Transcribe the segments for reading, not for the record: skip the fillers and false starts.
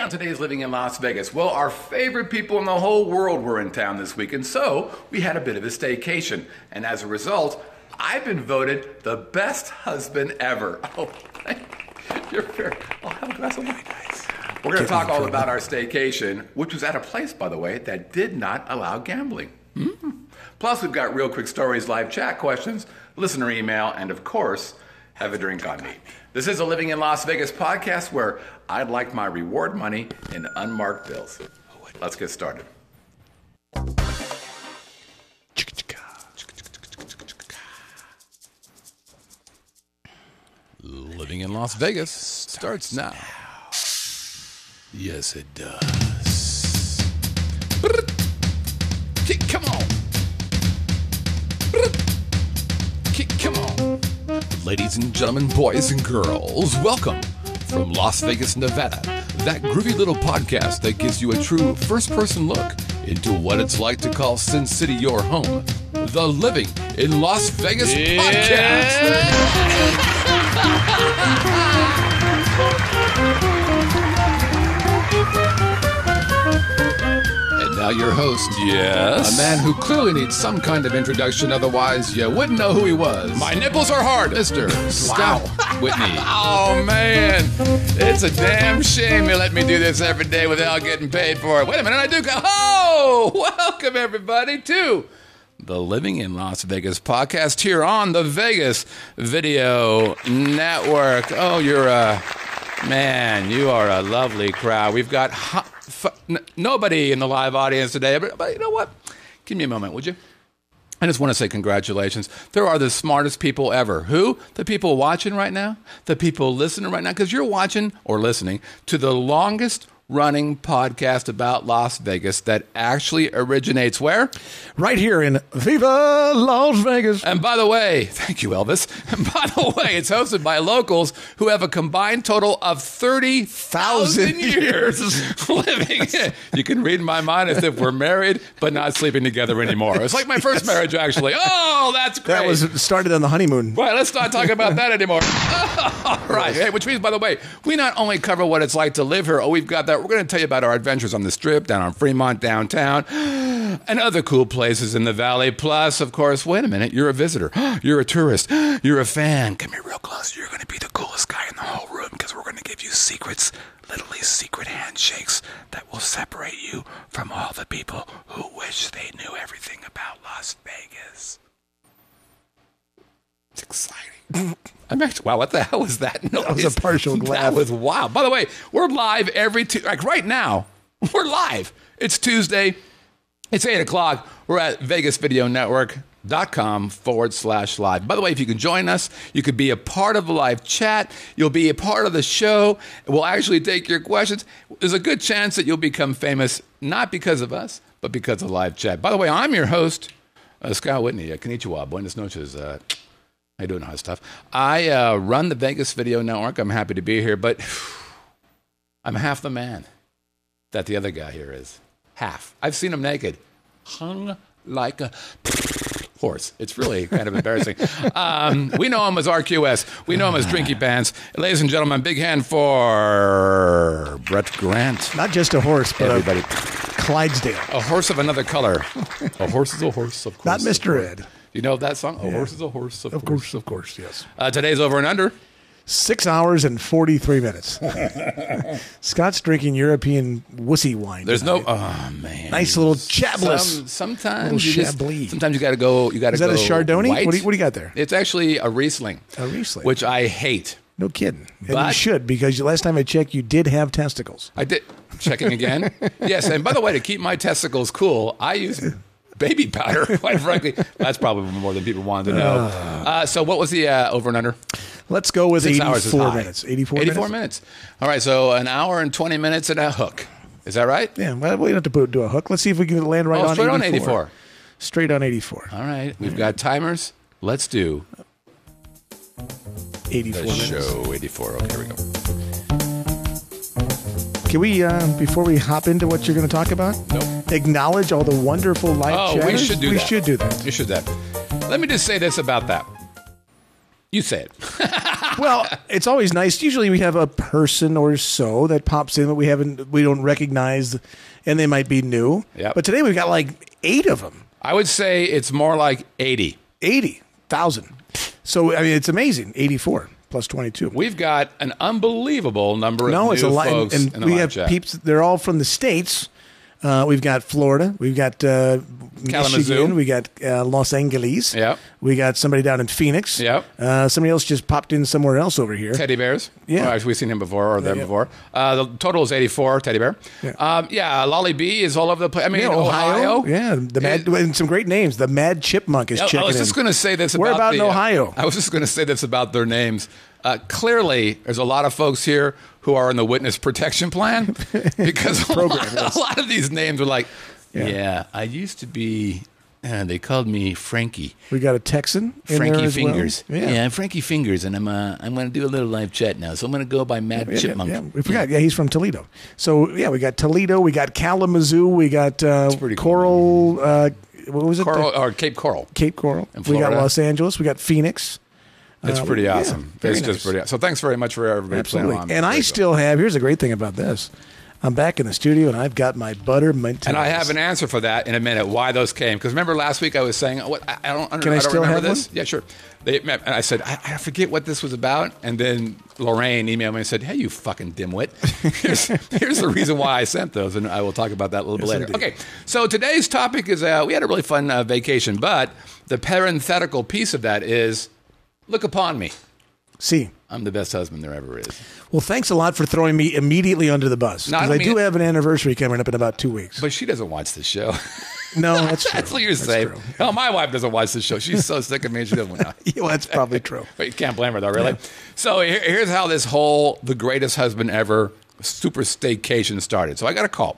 on today's Living in Las Vegas? Well, our favorite people in the whole world were in town this week, and so we had a bit of a staycation. And as a result, I've been voted the best husband ever. Oh, you're fair. I'll have a glass of wine. Nice. We're going to talk all about our staycation, which was at a place, by the way, that did not allow gambling. Plus, we've got real quick stories, live chat questions, listener email, and of course, have a drink on me. This is a Living in Las Vegas podcast where I'd like my reward money in unmarked bills. Let's get started. Living in Las Vegas starts now. Yes, it does. Come on. Come on. Ladies and gentlemen, boys and girls, welcome from Las Vegas, Nevada. That groovy little podcast that gives you a true first-person look into what it's like to call Sin City your home. The Living in Las Vegas podcast. And now your host, yes, a man who clearly needs some kind of introduction, otherwise you wouldn't know who he was. My nipples are hard, Mr. Scott Whitney. Oh man, it's a damn shame you let me do this every day without getting paid for it. Wait a minute, I do go. Oh, welcome everybody to the Living in Las Vegas podcast here on the Vegas Video Network. Oh, you are a lovely crowd. We've got nobody in the live audience today, but you know what? Give me a moment, would you? I just want to say congratulations. There are the smartest people ever. Who? The people watching right now? The people listening right now? Because you're watching or listening to the longest running podcast about Las Vegas that actually originates where? Right here in Viva Las Vegas. And by the way, thank you, Elvis. And by the way, it's hosted by locals who have a combined total of 30,000 years living. You can read my mind as if we're married, but not sleeping together anymore. It's like my first marriage, actually. Oh, that's great. That was started on the honeymoon. Right, let's not talk about that anymore. All right. Hey, which means, by the way, we not only cover what it's like to live here, we've got that. We're going to tell you about our adventures on the Strip, down on Fremont, downtown, and other cool places in the Valley. Plus, of course, wait a minute, you're a visitor. You're a tourist. You're a fan. Come here real close. You're going to be the coolest guy in the whole room because we're going to give you secrets, literally secret handshakes that will separate you from all the people who wish they knew everything about Las Vegas. It's exciting. I'm actually, wow, what the hell was that noise? That was a partial laugh. That was wow. By the way, we're live every like right now, we're live. It's Tuesday. It's 8 o'clock. We're at VegasVideoNetwork.com/live. By the way, if you can join us, you could be a part of the live chat. You'll be a part of the show. We'll actually take your questions. There's a good chance that you'll become famous, not because of us, but because of live chat. By the way, I'm your host, Scott Whitney. Konnichiwa. Buenas noches. How you doing, hot stuff? I run the Vegas Video Network. I'm happy to be here, but I'm half the man that the other guy here is. Half. I've seen him naked. Hung like a horse. It's really kind of embarrassing. We know him as RQS. We know him as Drinky Pants. Ladies and gentlemen, big hand for Brett Grant. Not just a horse, but everybody. A Clydesdale. A horse of another color. A horse is a horse, of course. Not Mr. Ed. You know that song? A horse is a horse, of course. Of course, yes. Today's over and under. 6 hours and 43 minutes. Scott's drinking European wussy wine. There's tonight. oh man, nice little Chablis. Sometimes you got to go. You got to go. Is that a Chardonnay? White. What do you got there? It's actually a Riesling. A Riesling, which I hate. No kidding. And but you should, because last time I checked, you did have testicles. I did. Checking again. Yes, and by the way, to keep my testicles cool, I use baby powder, quite frankly. That's probably more than people wanted to know. So what was the over and under? Let's go with 6 84 minutes. 84 minutes. All right, so an hour and 20 minutes and a hook. Is that right? Yeah, well, we don't have to do a hook. Let's see if we can land right on 84. Straight on 84. Straight on 84. All right, we've got timers. Let's do 84 the minutes. Show 84. Okay, here we go. Can we, before we hop into what you're going to talk about, acknowledge all the wonderful live chatters? We should do that. We should do that. You should do that. Let me just say this about that. You say it. Well, it's always nice. Usually we have a person or so that pops in that we don't recognize, and they might be new. Yep. But today we've got like 8 of them. I would say it's more like 80. 80,000. So, I mean, it's amazing. 84 plus 22. We've got an unbelievable number of new it's a lot, folks and in the we live have chat. peeps. They're all from the States. We've got Florida. We've got Michigan. We got Los Angeles. Yep. We got somebody down in Phoenix. Yep. Somebody else just popped in somewhere else over here. Teddy bears. Yeah. Well, actually, we've seen him before or them before. The total is 84, teddy bear. Yeah. Lolly B is all over the place. I mean, Yeah, Ohio. Yeah, and some great names. The Mad Chipmunk is checking in. I was just going to say this We're about in Ohio. I was just going to say this about their names. Clearly, there's a lot of folks here who are in the witness protection plan because a lot of these names are like, I used to be. They called me Frankie. We got a Texan in Frankie there as Fingers. Well. Yeah, I'm Frankie Fingers, and I'm going to do a little live chat now. So I'm going to go by Mad Chipmunk. Yeah, we forgot. Yeah, he's from Toledo. So we got Toledo. We got Kalamazoo. We got Coral. What was it? Coral or Cape Coral. Cape Coral. In We got Florida. Los Angeles. We got Phoenix. It's pretty awesome. Very It's nice. just pretty awesome. So thanks very much for everybody playing along. And I still have. Here's a great thing about this. I'm back in the studio, and I've got my buttermint. And I have an answer for that in a minute, why those came. Because remember last week I was saying, I don't still remember have this. one? Yeah, sure. And I said, I forget what this was about. And then Lorraine emailed me and said, hey, you fucking dimwit. Here's the reason why I sent those. And I will talk about that a little bit later. Indeed. Okay, so today's topic is, we had a really fun vacation. But the parenthetical piece of that is, look upon me. See. I'm the best husband there ever is. Well, thanks a lot for throwing me immediately under the bus. No, I Because don't I mean do it- have an anniversary coming up in about 2 weeks. But she doesn't watch the show. No, that's true. That's what you're saying. True. Oh, my wife doesn't watch the show. She's so sick of me, she doesn't want to. Yeah, well, that's probably true. But you can't blame her, though, really. Yeah. So here's how this whole The Greatest Husband Ever super staycation started. So I got a call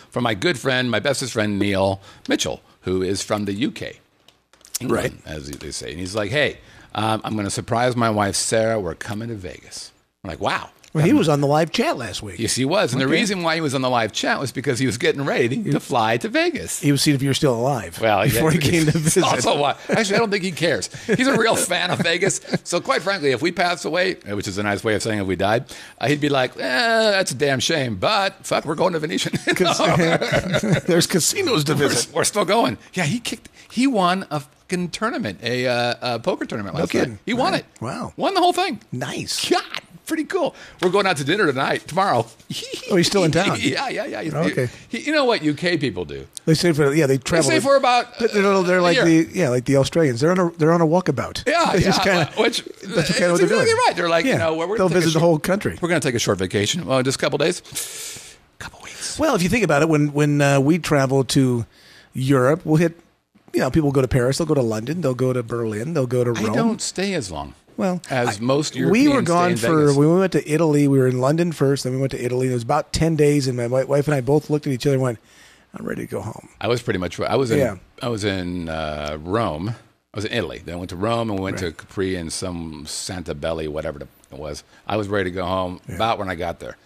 from my good friend, my bestest friend, Neil Mitchell, who is from the UK, England, as they say. And he's like, hey, I'm going to surprise my wife, Sarah. We're coming to Vegas. I'm like, wow. Well, he was on the live chat last week. Yes, he was. And the reason why he was on the live chat was because he was getting ready to fly to Vegas. He was seeing if you were still alive. Well, before he came to visit. Also why. Actually, I don't think he cares. He's a real fan of Vegas. So quite frankly, if we passed away, which is a nice way of saying if we died, he'd be like, that's a damn shame. But fuck, we're going to Venetian. There's casinos to visit. We're still going. Yeah, he won a fucking tournament, a poker tournament last night. He won it. Wow. Won the whole thing. Nice. God. Pretty cool. We're going out to dinner tomorrow. Oh, he's still in town? Yeah. Okay. You know what UK people do? They say they travel. They say for about they're like the Australians. They're on a walkabout. Yeah, that's kind of what they're exactly doing. Right. They're like, they'll visit the whole country. We're going to take a short vacation. Well, just a couple days, couple weeks. Well, if you think about it, when we travel to Europe, we'll hit. People go to Paris. They'll go to London. They'll go to Berlin. They'll go to Rome. I don't stay as long. Well, as most Europeans we were gone stay in Vegas. we went to Italy. We were in London first, then we went to Italy. It was about 10 days, and my wife and I both looked at each other and went, "I'm ready to go home." I was pretty much. I was in Rome. I was in Italy. Then I went to Rome and we went to Capri and some Santa Belli, whatever it was. I was ready to go home about when I got there.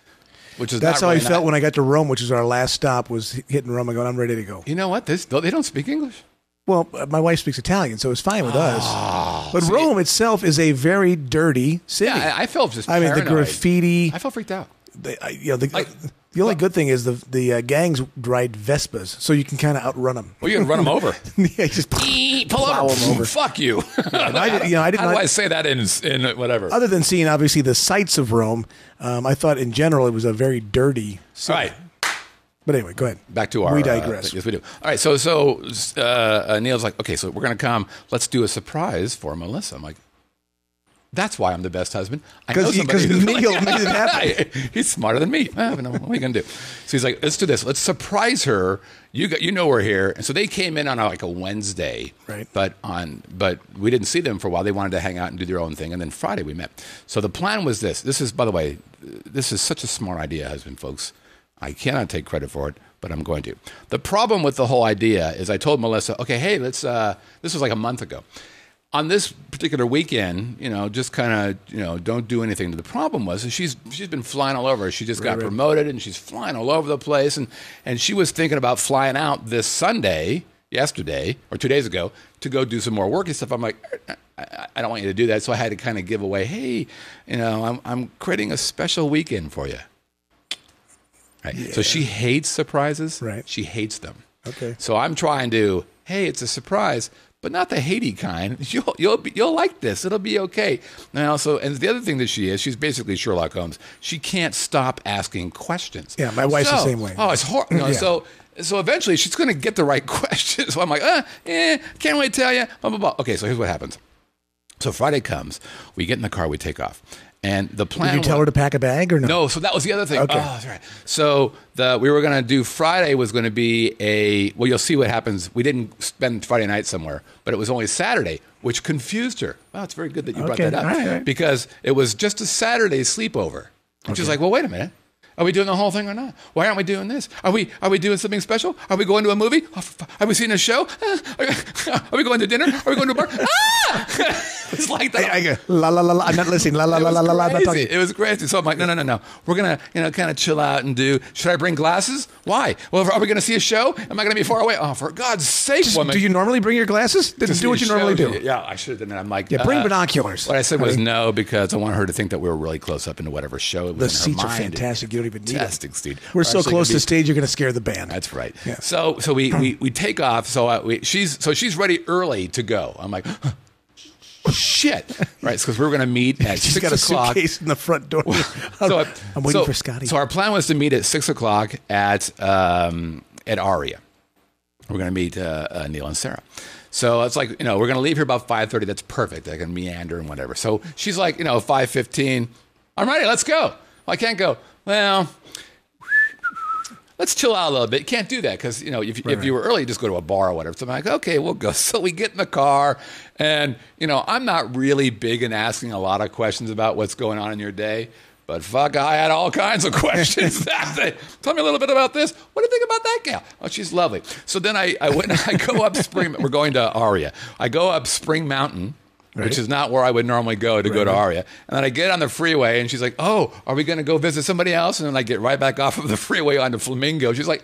That's how I felt when I got to Rome, which was our last stop. Was hitting Rome. I go, "I'm ready to go." You know what? They don't speak English. Well, my wife speaks Italian, so it's fine with us. But Rome itself is a very dirty city. Yeah, I felt just paranoid. the graffiti. I felt freaked out. The only good thing is the gangs ride Vespas, so you can kind of outrun them. Well, you can run them over. Yeah, just pull them over. Fuck you. I didn't. How do I say that in whatever? Other than seeing, obviously, the sights of Rome, I thought in general it was a very dirty city. Right. But anyway, go ahead. Back to our... We digress. Yes, we do. All right, so Neil's like, okay, so we're going to come. Let's do a surprise for Melissa. I'm like, that's why I'm the best husband. Because Neil made it happen. He's smarter than me. What are you going to do? So he's like, let's do this. Let's surprise her. You know we're here. And so they came in on a Wednesday. Right. But we didn't see them for a while. They wanted to hang out and do their own thing. And then Friday we met. So the plan was this. This is, by the way, this is such a smart idea, husband, folks. I cannot take credit for it, but I'm going to. The problem with the whole idea is I told Melissa, okay, hey, let's, this was like a month ago. On this particular weekend, just kind of, don't do anything. The problem was she's been flying all over. She just got promoted and she's flying all over the place. And she was thinking about flying out this Sunday yesterday or 2 days ago to go do some more work and stuff. I'm like, I don't want you to do that. So I had to kind of give away, hey, I'm creating a special weekend for you. Right. Yeah. So she hates surprises. Right. She hates them. Okay. So I'm trying to, hey, it's a surprise, but not the Haiti kind. You'll like this. It'll be okay. And the other thing that she's basically Sherlock Holmes. She can't stop asking questions. Yeah, my wife's the same way. Oh, it's horrible. Yeah. So eventually she's going to get the right question. So I'm like, can't wait to tell you. Blah, blah, blah. Okay, so here's what happens. So Friday comes, we get in the car, we take off. And the plan. Did you tell her to pack a bag or no? No, so that was the other thing. Okay. Oh, that's right. So we were going to do Friday was going to be you'll see what happens. We didn't spend Friday night somewhere, but it was only Saturday, which confused her. Wow, it's very good that you brought that up. All right. Because it was just a Saturday sleepover. And she's like, well, wait a minute. Are we doing the whole thing or not? Why aren't we doing this? Are we doing something special? Are we going to a movie? Are we seeing a show? Are we going to dinner? Are we going to a bar? It's like that. I go, la la la la. I'm not listening. La la la la la. I'm not talking. It was crazy. So I'm like, no. We're gonna, kind of chill out and do. Should I bring glasses? Why? Well, are we gonna see a show? Am I gonna be far away? Oh, for God's sake, woman! Do you normally bring your glasses? Do what you normally do. Yeah, I should have done that. I'm like, bring binoculars. What I said was no because I want her to think that we were really close up into whatever show it was. The seats are fantastic. You don't even need fantastic, it. Steve. We're so close to stage, you're going to scare the band. That's right. Yeah. So we take off. She's ready early to go. I'm like, shit, right? Because we were going to meet at 6 o'clock. She's got a suitcase in the front door. I'm waiting for Scotty. So our plan was to meet at 6 o'clock at Aria. We're going to meet Neil and Sarah. So it's like, we're going to leave here about 5:30. That's perfect. I can meander and whatever. So she's like, 5:15. I'm ready. Let's go. Well, I can't go. Well, let's chill out a little bit. Can't do that because, if you were early, just go to a bar or whatever. So I'm like, okay, we'll go. So we get in the car and, I'm not really big in asking a lot of questions about what's going on in your day. But fuck, I had all kinds of questions that day. Tell me a little bit about this. What do you think about that gal? Oh, she's lovely. So then I went and I go up we're going to Aria. I go up Spring Mountain. Right. Which is not where I would normally go to Aria. And then I get on the freeway, and she's like, oh, are we going to go visit somebody else? And then I get right back off of the freeway onto Flamingo. She's like,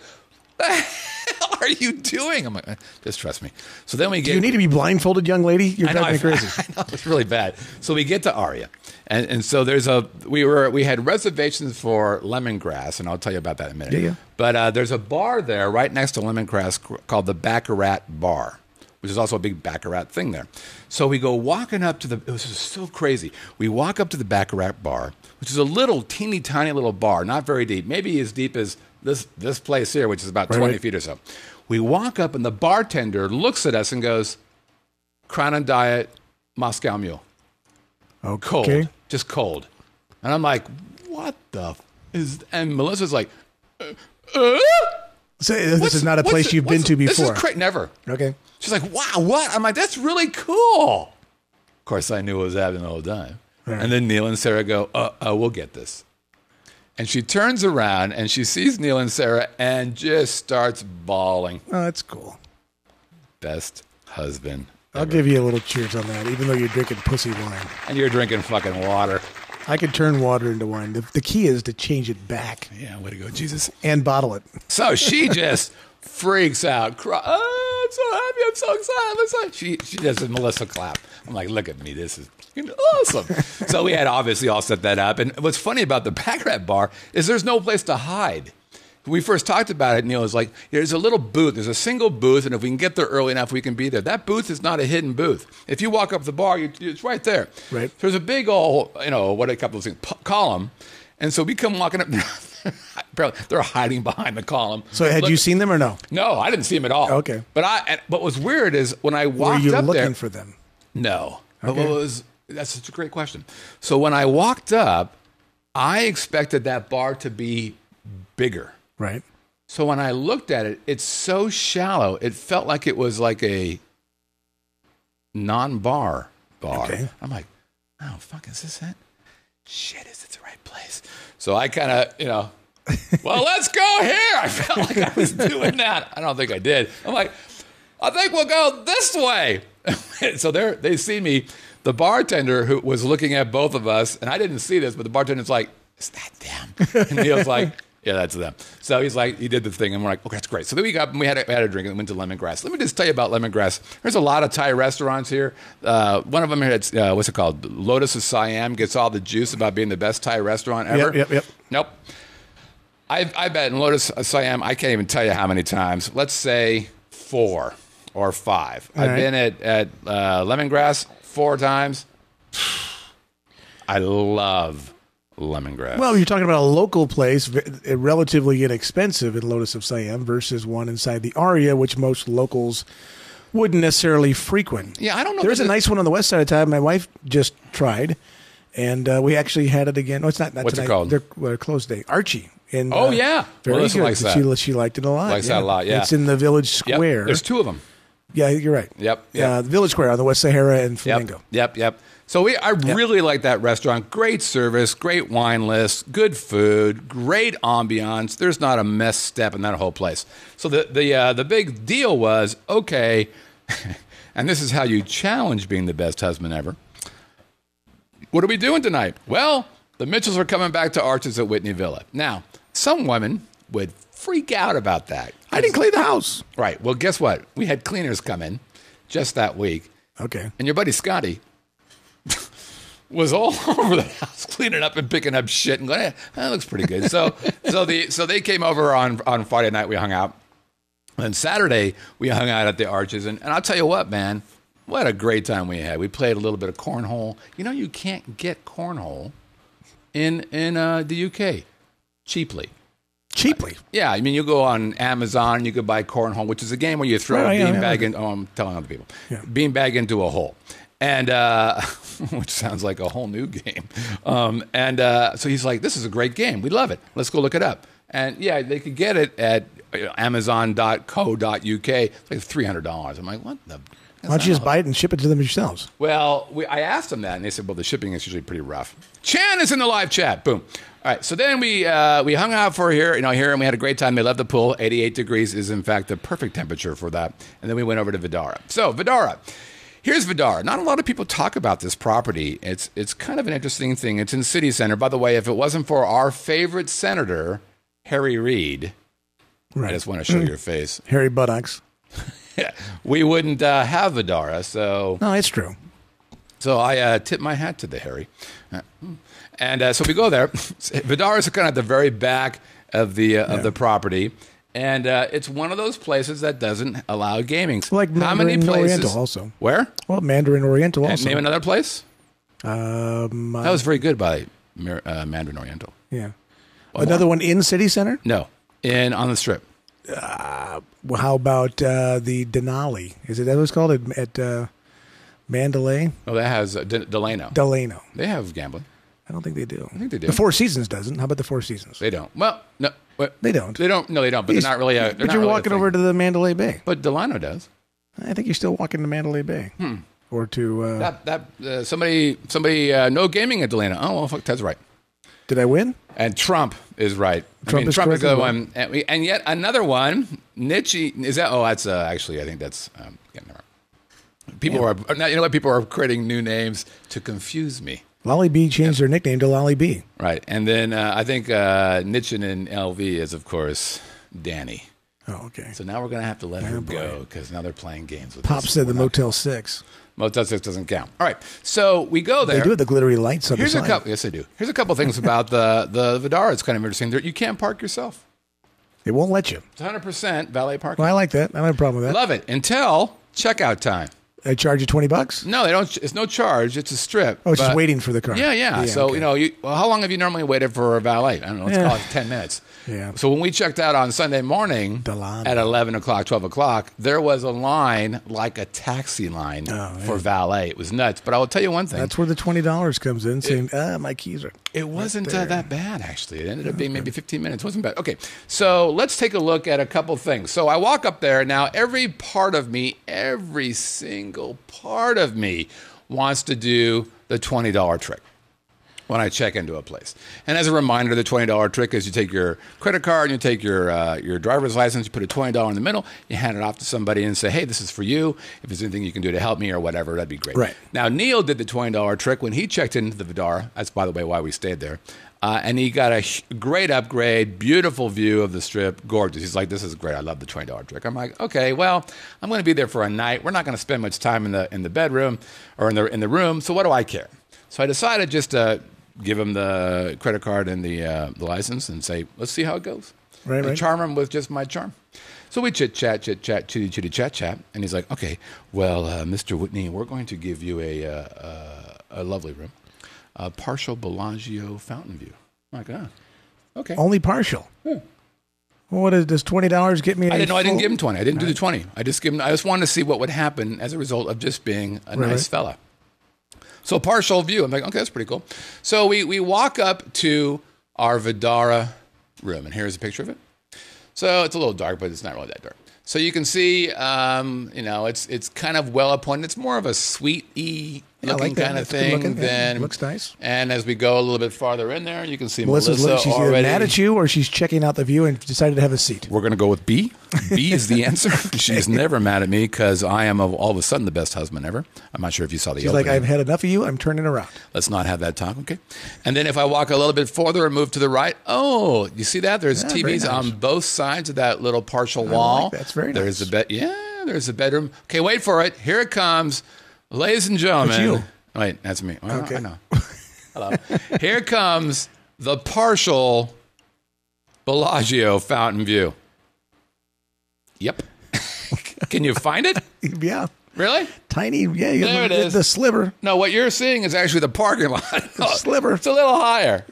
what the hell are you doing? I'm like, just trust me. So then we get... Do you need to be blindfolded, young lady? You're driving me crazy. I know, it's really bad. So we get to Aria. And so we had reservations for Lemongrass, and I'll tell you about that in a minute. Yeah. But there's a bar there right next to Lemongrass called the Baccarat Bar, which is also a big Baccarat thing there. So we go walking up to it was just so crazy. We walk up to the Baccarat Bar, which is a little teeny tiny little bar, not very deep, maybe as deep as this place here, which is about 20 feet or so. We walk up and the bartender looks at us and goes, Crown and Diet Moscow Mule. Okay. Cold, just cold. And I'm like, what the and Melissa's like, So this is not a place you've been to before. This is never. Okay. She's like, wow, what? I'm like, that's really cool. Of course, I knew what was happening the whole time. Right. And then Neil and Sarah go, we'll get this. And she turns around and she sees Neil and Sarah and just starts bawling. Oh, that's cool. Best husband I'll ever. give you a little cheers on that, even though you're drinking pussy wine. And you're drinking fucking water. I could turn water into wine. The key is to change it back. Yeah, way to go, Jesus. And bottle it. So she just freaks out. Oh, I'm so happy. I'm so excited. She does a Melissa clap. I'm like, look at me. This is awesome. So we had obviously all set that up. And what's funny about the Baccarat Bar is there's no place to hide. When we first talked about it, Neil was like, there's a little booth. There's a single booth, and if we can get there early enough, we can be there. That booth is not a hidden booth. If you walk up the bar, it's right there. Right. There's a big old, what a couple of things, column. And so we come walking up there. They're hiding behind the column. So had you seen them or no? No, I didn't see them at all. Okay. But what was weird is when I walked up there. Were you looking for them? No. Okay. That's such a great question. So when I walked up, I expected that bar to be bigger. Right. So when I looked at it, it's so shallow. It felt like it was like a non-bar bar. Okay. I'm like, oh, fuck, is this it? Shit, is it the right place? So I kind of, well, let's go here. I felt like I was doing that. I don't think I did. I'm like, I think we'll go this way. So they see me. The bartender who was looking at both of us, and I didn't see this, but the bartender's like, is that them? And Neil's like, yeah, that's them. So he's like, he did the thing, and we're like, okay, that's great. So then we got, we had a drink and went to Lemongrass. Let me just tell you about Lemongrass. There's a lot of Thai restaurants here. One of them here, it's, what's it called? Lotus of Siam gets all the juice about being the best Thai restaurant ever. Yep. Nope. I bet in Lotus of Siam, I can't even tell you how many times. Let's say 4 or 5. I've been at Lemongrass 4 times. I love Lemongrass. Well, you're talking about a local place, relatively inexpensive in Lotus of Siam versus one inside the Aria, which most locals wouldn't necessarily frequent. Yeah, I don't know. There's a nice one on the west side of town. My wife just tried, and we actually had it again. No, it's not What's tonight. it called? They're closed day. Archie. And, oh, yeah. Very Melissa good. likes that. She liked it a lot. Likes that a lot, yeah. It's in the Village Square. Yep. There's 2 of them. Yeah, you're right. Yep. The Village Square on the West Sahara and Flamingo. Yep. So I really like that restaurant. Great service, great wine list, good food, great ambiance. There's not a misstep in that whole place. So the big deal was, okay, and this is how you challenge being the best husband ever. What are we doing tonight? Well, the Mitchells are coming back to Arches at Whitney Villa. Now, some women would freak out about that. I didn't clean the house. Right. Well, guess what? We had cleaners come in just that week. Okay. And your buddy Scotty was all over the house cleaning up and picking up shit and going, that looks pretty good. So they came over on Friday night. We hung out. And Saturday, we hung out at the Arches. And I'll tell you what, man, what a great time we had. We played a little bit of cornhole. You know, you can't get cornhole in the UK cheaply. Cheaply? Yeah, I mean, you go on Amazon, you could buy cornhole, which is a game where you throw a beanbag in. Oh, I'm telling other people. Yeah. Beanbag into a hole. And, which sounds like a whole new game. So he's like, this is a great game. We love it. Let's go look it up. And yeah, they could get it at amazon.co.uk. It's like $300. I'm like, what the? Why don't you just buy it and ship it to them yourselves? Well, I asked them that, and they said, well, the shipping is usually pretty rough. Chan is in the live chat. Boom. All right, so then we hung out for here, and we had a great time. They left the pool. 88 degrees is, in fact, the perfect temperature for that. And then we went over to Vdara. So, Vdara. Here's Vdara. Not a lot of people talk about this property. It's kind of an interesting thing. It's in City Center. By the way, if it wasn't for our favorite senator, Harry Reid, right. I just want to show your face. Harry Buttocks. We wouldn't have Vdara. So no, it's true. So I tip my hat to the Harry. And so we go there. Vdara is kind of at the very back of the property. And it's one of those places that doesn't allow gaming. Like Mandarin how many places? Oriental also. Where? Well, Mandarin Oriental also. Name another place? That was very good by Mandarin Oriental. Yeah. Another one in City Center? No, on the Strip. Well, how about the Denali? Is it that what it's called at Mandalay? Oh, that has Delano. Delano. They have gambling. I don't think they do. I think they do. The Four Seasons doesn't. How about the Four Seasons? They don't. Well, no. They don't. They don't. No, they don't. But they're not really. But you're walking over to the Mandalay Bay. But Delano does. I think you're still walking to Mandalay Bay. Or to somebody no gaming at Delano. Oh well, fuck, Ted's right. Did I win? And Trump is right. Trump is the other one. And yet another one. Nietzsche is that? Oh, that's actually I think that's. People are now. You know what? People are creating new names to confuse me. Lolly B changed their nickname to Lolly B. Right. And then I think Nietzsche in LV is, of course, Danny. Oh, okay. So now we're going to have to let her go because now they're playing games with Pop us. said the Motel 6. Motel 6 doesn't count. All right. So we go there. They do have the glittery lights on the side. Yes, they do. Here's a couple things about the Vdara. It's kind of interesting. You can't park yourself. They won't let you. It's 100% valet parking. Well, I like that. I don't have a problem with that. Love it. Until checkout time. They charge you $20? No, they don't. It's no charge. It's a strip. Oh, it's just waiting for the car. Yeah. So, okay. How long have you normally waited for a valet? I don't know. Let's call it 10 minutes. Yeah. So when we checked out on Sunday morning at 11 o'clock, 12 o'clock, there was a line like a taxi line for valet. It was nuts. But I will tell you one thing. That's where the $20 comes in, saying, my keys are It wasn't that bad, actually. It ended up being maybe 15 minutes. It wasn't bad. Okay, so let's take a look at a couple things. So I walk up there. Now, every single part of me wants to do the $20 trick when I check into a place. And as a reminder, the $20 trick is you take your credit card and you take your driver's license, you put a $20 in the middle, you hand it off to somebody and say, hey, this is for you. If there's anything you can do to help me or whatever, that'd be great. Right. Now, Neil did the $20 trick when he checked into the Vdara. That's, by the way, why we stayed there. And he got a great upgrade, beautiful view of the Strip, gorgeous. He's like, this is great. I love the $20 trick. I'm like, okay, well, I'm going to be there for a night. We're not going to spend much time in the bedroom or in the room. So what do I care? So I decided just to give him the credit card and the license and say, let's see how it goes. And charm him with just my charm. So we chit-chat, chitty-chitty, chat. And he's like, okay, well, Mr. Whitney, we're going to give you a lovely room. A partial Bellagio fountain view. I'm like, okay. Only partial. Yeah. Well, does $20 get me? I didn't give him 20. I didn't do the 20. I just wanted to see what would happen as a result of just being a nice fella. So partial view. I'm like, okay, that's pretty cool. So we walk up to our Vdara room, and here's a picture of it. So it's a little dark, but it's not really that dark. So you can see, it's kind of well appointed. It's more of a sweet-y looking kind of thing. It looks nice. And as we go a little bit farther in there, you can see Melissa's Melissa she's already. Either mad at you or she's checking out the view and decided to have a seat. We're going to go with B. B is the answer. She's never mad at me because I am all of a sudden the best husband ever. I'm not sure if you saw the She's like, I've had enough of you. I'm turning around. Let's not have that talk, okay? And then if I walk a little bit further and move to the right, oh, you see that? There's TVs on both sides of that little partial wall. That's very nice. There's a bed. Yeah, there's a bedroom. Okay, wait for it. Here it comes. Ladies and gentlemen. That's you. Wait, that's me. Well, okay. I know. Hello. Here comes the partial Bellagio fountain view. Yep. Can you find it? Yeah. Really? Tiny. Yeah. There it is. The sliver. No, what you're seeing is actually the parking lot. The sliver. It's a little higher.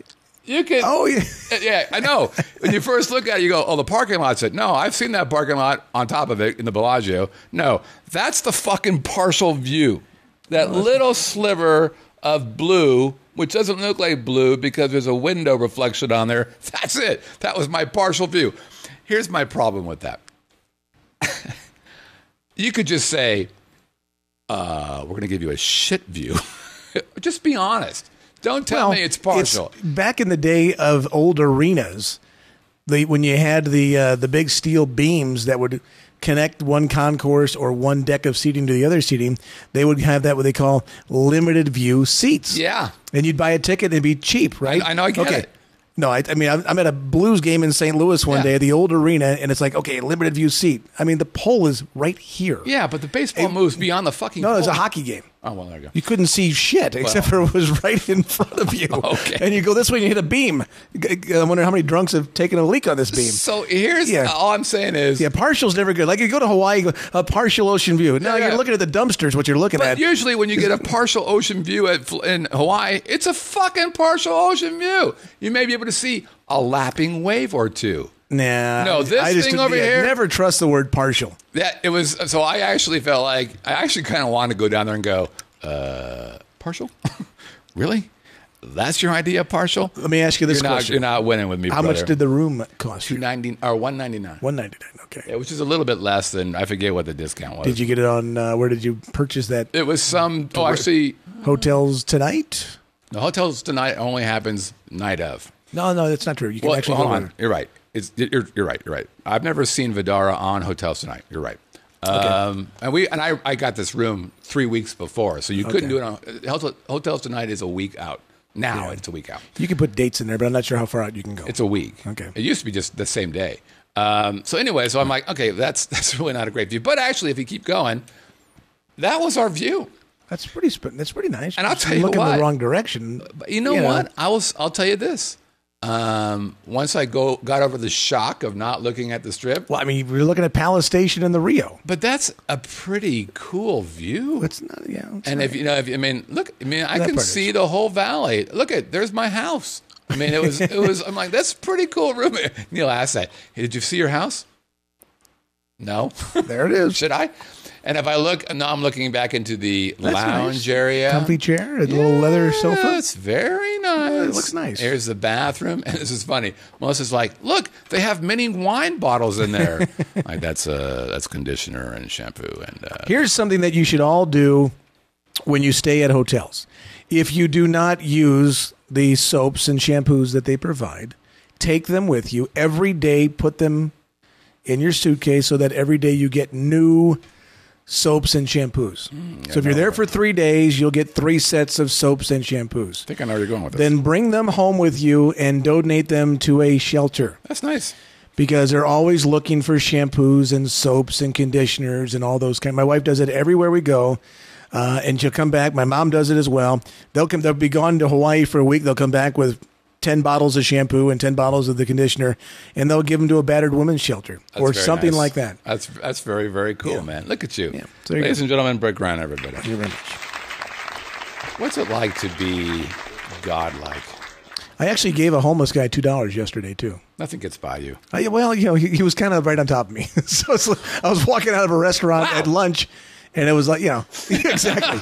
You can. Oh, yeah. Yeah, I know. When you first look at it, you go, oh, the parking lot's it. No, I've seen that parking lot on top of it in the Bellagio. No, that's the fucking partial view. That little sliver of blue, which doesn't look like blue because there's a window reflection on there. That's it. That was my partial view. Here's my problem with that. You could just say, we're going to give you a shit view. Just be honest. Don't tell me it's partial. Back in the day of old arenas, when you had the big steel beams that would connect one concourse or one deck of seating to the other seating, they would have that what they call limited view seats. Yeah. And you'd buy a ticket and it'd be cheap, right? I know, I get it. No, I mean, I'm at a Blues game in St. Louis one day at the old arena, and it's like, okay, limited view seat. I mean, the pole is right here. Yeah, but the baseball moves beyond the fucking pole. No, it's a hockey game. Oh, well, there you go. You couldn't see shit except for it was right in front of you. Okay. And you go this way and you hit a beam. I wonder how many drunks have taken a leak on this beam. So here's all I'm saying is... Yeah, partial's never good. Like you go to Hawaii, you go, a partial ocean view. No, you're looking at the dumpsters, what you're looking at. But usually when you get a partial ocean view in Hawaii, it's a fucking partial ocean view. You may be able to see a lapping wave or two. Nah. No, this thing over here... Never trust the word partial. Yeah, it was... So I actually felt like... I actually kind of wanted to go down there and go... partial? Really? That's your idea of partial? Let me ask you this question. You're not winning with me, How brother. much did the room cost you? $199. $199, okay. Yeah, which is a little bit less than, I forget what the discount was. Did you get it on, where did you purchase that? It was some, actually. Hotels Tonight? The Hotels Tonight only happens night of. No, that's not true. You can actually hold go on. You're right. You're right. I've never seen Vdara on Hotels Tonight. You're right. Okay. I got this room 3 weeks before, so you couldn't do it on Hotels Tonight is a week out. Now it's a week out. You can put dates in there, but I'm not sure how far out you can go. It's a week. Okay. It used to be just the same day. So I'm like, okay, that's really not a great view. But actually, if you keep going, that was our view. That's pretty nice. And I'll tell you what. Look in the wrong direction. But you know what? I'll tell you this. Once I got over the shock of not looking at the Strip. Well, I mean, we're looking at Palace Station and the Rio. But that's a pretty cool view. It's not, yeah. And if I can see the whole valley. There's my house. I mean, it was. I'm like, that's a pretty cool room. Neil asked that. Hey, did you see your house? No. There it is. Should I? And if I look, now I'm looking back into the lounge area. Comfy chair, a little leather sofa. It's very nice. Yeah, it looks nice. Here's the bathroom. And this is funny. Melissa's like, look, they have mini wine bottles in there. Like that's conditioner and shampoo. And here's something that you should all do when you stay at hotels. If you do not use the soaps and shampoos that they provide, take them with you every day. Put them in your suitcase so that every day you get new soaps and shampoos. So if you're there for 3 days, you'll get 3 sets of soaps and shampoos. I think I know where you're going with this. Then bring them home with you and donate them to a shelter. That's nice. Because they're always looking for shampoos and soaps and conditioners and all those kind. My wife does it everywhere we go, and she'll come back. My mom does it as well. They'll be gone to Hawaii for a week. They'll come back with 10 bottles of shampoo and 10 bottles of the conditioner, and they'll give them to a battered women's shelter or something nice. like that. That's very, very cool, man. Look at you. Yeah. Ladies and gentlemen, Brett Grant, everybody. Thank you very much. What's it like to be godlike? I actually gave a homeless guy $2 yesterday, too. Nothing gets by you. Well, he was kind of right on top of me. So I was walking out of a restaurant at lunch, and it was like, exactly.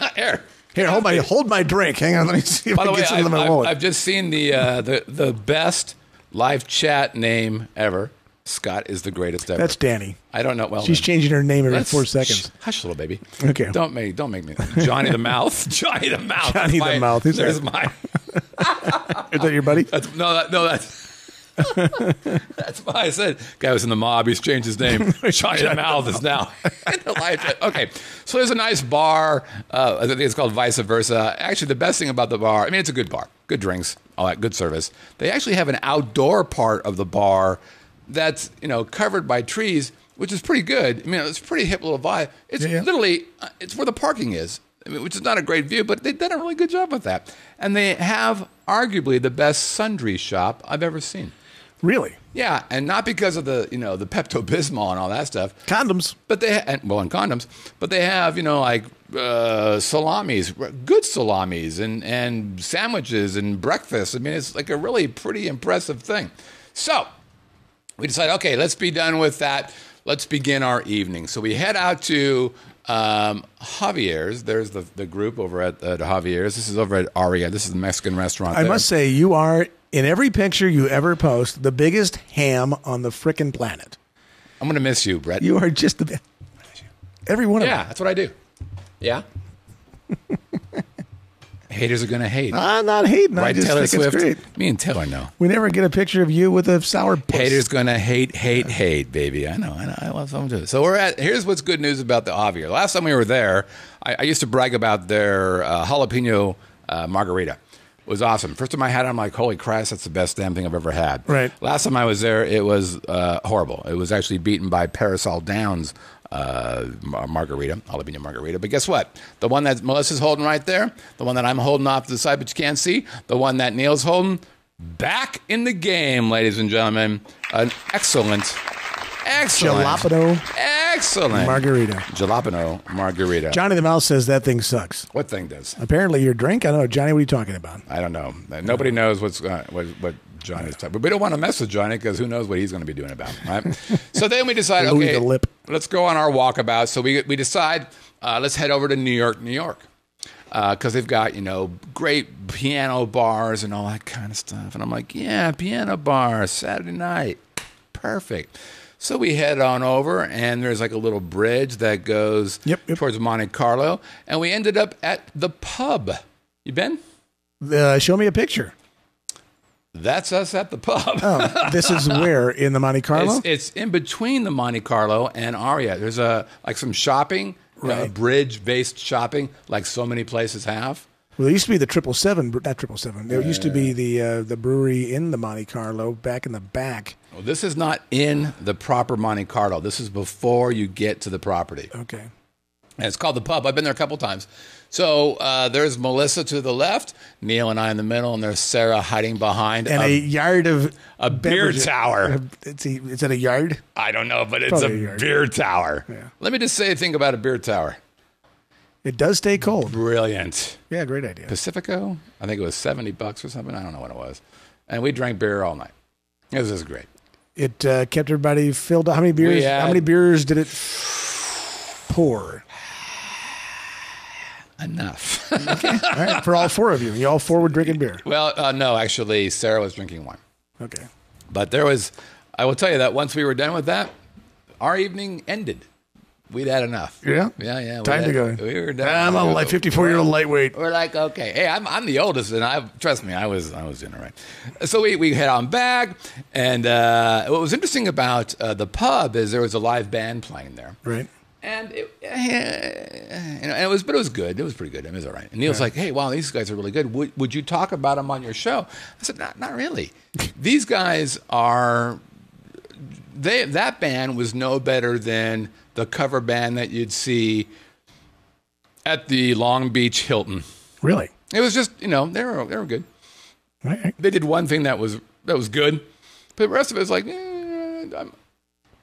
Here, hold my drink. Hang on, let me see if I can get something in my wallet. I've just seen the best live chat name ever. Scott is the greatest ever. That's Danny. I don't know. Well, she's changing her name every 4 seconds. Hush, little baby. Okay. Don't make me. Johnny the Mouth. Johnny the Mouth. Johnny the Mouth. There's mine. Is that your buddy? That's that's why I said guy was in the mob. He's changed his name. Johnny the Mouth is now in the live chat. Okay, so there's a nice bar. I think it's called Vice Versa. Actually, the best thing about the bar, I mean, it's a good bar, good drinks, all that, good service. They actually have an outdoor part of the bar that's covered by trees, which is pretty good. I mean, it's a pretty hip little vibe. It's literally it's where the parking is. I mean, which is not a great view, but they've done a really good job with that. And they have arguably the best sundry shop I've ever seen. Really? Yeah, and not because of the the Pepto-Bismol and all that stuff. Condoms. But and condoms. But they have salamis, good salamis, and sandwiches and breakfast. I mean, it's like a really pretty impressive thing. So we decided, okay, let's be done with that. Let's begin our evening. So we head out to Javier's. There's the group over at Javier's. This is over at Aria. This is the Mexican restaurant. I must say, you are, in every picture you ever post, the biggest ham on the frickin' planet. I'm going to miss you, Brett. You are just the best. Every one of them. Yeah, that's what I do. Yeah. Haters are going to hate. I'm not hating. Right, I just Taylor think Swift? it's great. Me and Taylor know. We never get a picture of you with a sour puss. Haters going to hate, baby. I know. I want something to do. So here's what's good news about the Javier. Last time we were there, I used to brag about their jalapeno margarita. It was awesome. First time I had it, I'm like, holy Christ, that's the best damn thing I've ever had. Right. Last time I was there, it was horrible. It was actually beaten by Parasol Downs margarita, jalapeno margarita. But guess what? The one that Melissa's holding right there, the one that I'm holding off to the side but you can't see, the one that Neil's holding, back in the game, ladies and gentlemen. An excellent Jalapeno margarita. Johnny the Mouse says that thing sucks. What thing does? Apparently your drink? I don't know. Johnny, what are you talking about? I don't know. Nobody knows what Johnny's talking. But we don't want to mess with Johnny because who knows what he's going to be doing about it, right? So then we decide, okay, let's go on our walkabout. So we decide, let's head over to New York. Because they've got, great piano bars and all that kind of stuff. And I'm like, yeah, piano bar, Saturday night. Perfect. So we head on over, and there's like a little bridge that goes towards Monte Carlo. And we ended up at the pub. You been? Show me a picture. That's us at the pub. Oh, this is where? In the Monte Carlo? It's in between the Monte Carlo and Aria. There's some shopping. Right. Bridge-based shopping, like so many places have. Well, there used to be the 777, not 777. There used to be the brewery in the Monte Carlo back in the back. Well, this is not in the proper Monte Carlo. This is before you get to the property. Okay. And it's called the pub. I've been there a couple times. So there's Melissa to the left, Neil and I in the middle, and there's Sarah hiding behind a yard of a beer tower. Is it a yard? I don't know, but it's a beer tower. Yeah. Let me just say a thing about a beer tower. It does stay cold. Brilliant. Yeah, great idea. Pacifico, I think it was $70 or something. I don't know what it was. And we drank beer all night. This is great. It kept everybody filled up. How many beers? How many beers did it pour? Enough. Okay. All right. For all four of you. You all four were drinking beer. Well, no, actually, Sarah was drinking wine. Okay. But I will tell you that once we were done with that, our evening ended. We'd had enough. Yeah? Yeah. Time to go. We were done. I'm a 54-year-old lightweight. We're like, okay. Hey, I'm the oldest, and trust me, I was doing it right. So we head on back, and what was interesting about the pub is there was a live band playing there. Right. And it was good. It was pretty good. It was all right. And Neil's like, "Hey, wow, these guys are really good. Would you talk about them on your show?" I said, "Not really. These guys are. That band was no better than the cover band that you'd see at the Long Beach Hilton. Really? It was just, they were good. Right. They did one thing that was good, but the rest of it is like,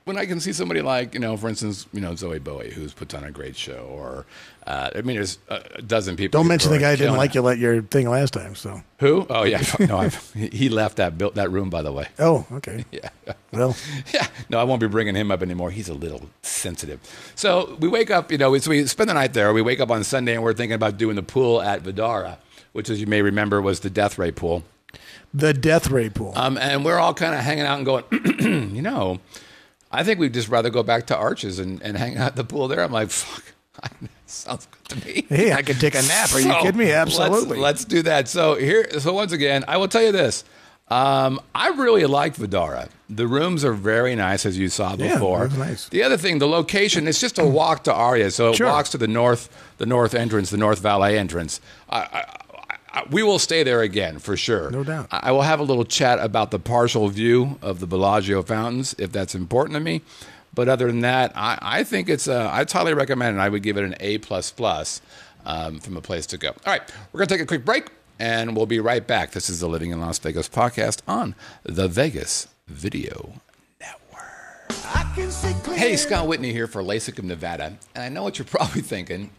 when I can see somebody like, for instance, Zoe Bowie, who's puts on a great show, or, there's a dozen people. Don't mention the guy who didn't like you at your thing last time, so. Who? Oh, yeah. No, he left that room, by the way. Oh, okay. Yeah. Well. Yeah. No, I won't be bringing him up anymore. He's a little sensitive. So we wake up, so we spend the night there. We wake up on Sunday, and we're thinking about doing the pool at Vdara, which, as you may remember, was the death ray pool. The death ray pool. And we're all kind of hanging out and going, I think we'd just rather go back to Arches and hang out at the pool there. I'm like, fuck, sounds good to me. Hey, I could take a nap. Are you kidding me? Absolutely. Let's do that. So once again, I will tell you this. I really like Vdara. The rooms are very nice, as you saw before. Yeah, that's nice. The other thing, the location, it's just a walk to Aria. So it walks to the north entrance, the North Valet entrance. We will stay there again, for sure. No doubt. I will have a little chat about the partial view of the Bellagio fountains, if that's important to me. But other than that, I think I'd highly recommend it. I would give it an A++ from a place to go. All right, we're going to take a quick break, and we'll be right back. This is the Living in Las Vegas podcast on the Vegas Video Network. Hey, Scott Whitney here for LASIK of Nevada. And I know what you're probably thinking.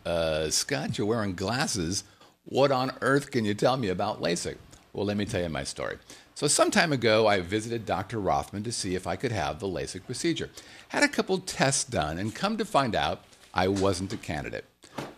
Scott, you're wearing glasses. What on earth can you tell me about LASIK? Well, let me tell you my story. So some time ago, I visited Dr. Rothman to see if I could have the LASIK procedure. Had a couple tests done, and come to find out, I wasn't a candidate.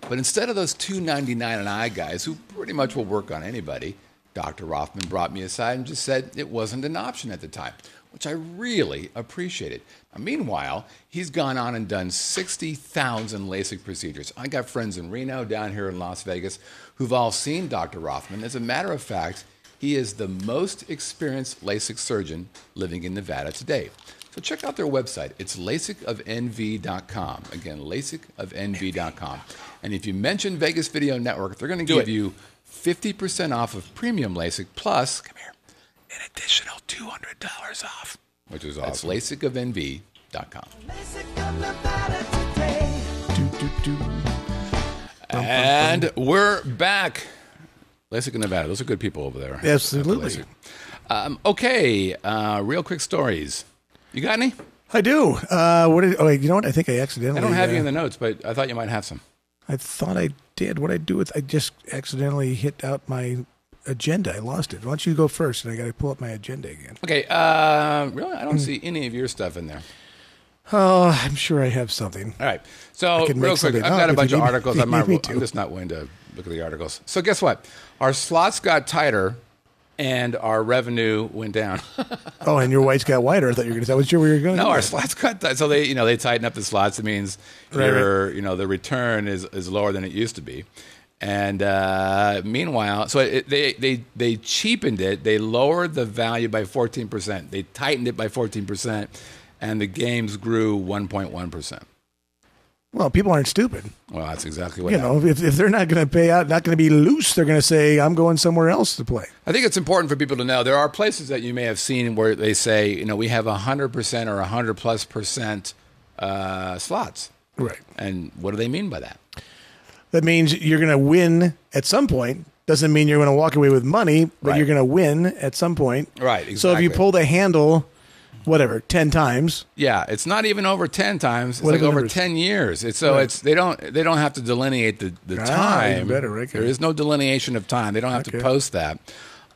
But instead of those $299 an eye guys who pretty much will work on anybody, Dr. Rothman brought me aside and just said it wasn't an option at the time, which I really appreciated. Now, meanwhile, he's gone on and done 60,000 LASIK procedures. I got friends in Reno, down here in Las Vegas, who've all seen Dr. Rothman. As a matter of fact, he is the most experienced LASIK surgeon living in Nevada today. So check out their website. It's LASIKofNV.com. Again, LASIKofNV.com. And if you mention Vegas Video Network, they're going to give you 50% off of premium LASIK plus, come here, an additional $200 off, which is awesome. That's LASIKofNV.com. And we're back. LASIK in Nevada. Those are good people over there. Absolutely. Okay, real quick stories. You got any? I do. You know what? I think I accidentally... I don't have you in the notes, but I thought you might have some. I thought I did. What I do with... I just accidentally hit out my agenda. I lost it. Why don't you go first, and I got to pull up my agenda again. Okay. Really? I don't see any of your stuff in there. Oh, I'm sure I have something. All right. So, real quick, I've got a bunch of articles. I'm just not willing to look at the articles. So, guess what? Our slots got tighter, and our revenue went down. Oh, and your whites got whiter. I thought you were going to say. I was sure we were going to. No, our slots got tight. So they tighten up the slots. It means the return is lower than it used to be. And meanwhile, so they cheapened it. They lowered the value by 14%. They tightened it by 14%, and the games grew 1.1%. Well, people aren't stupid. Well, that's exactly what happened. If they're not going to pay out, not going to be loose, they're going to say, I'm going somewhere else to play. I think it's important for people to know there are places that you may have seen where they say, we have 100% or 100+% slots. Right. And what do they mean by that? That means you're going to win at some point. Doesn't mean you're going to walk away with money, but you're going to win at some point. Right, exactly. So if you pull the handle... 10 times. Yeah, it's not even over 10 times. It's like over 10 years. They don't have to delineate the time. Better, right? There is no delineation of time. They don't have to post that.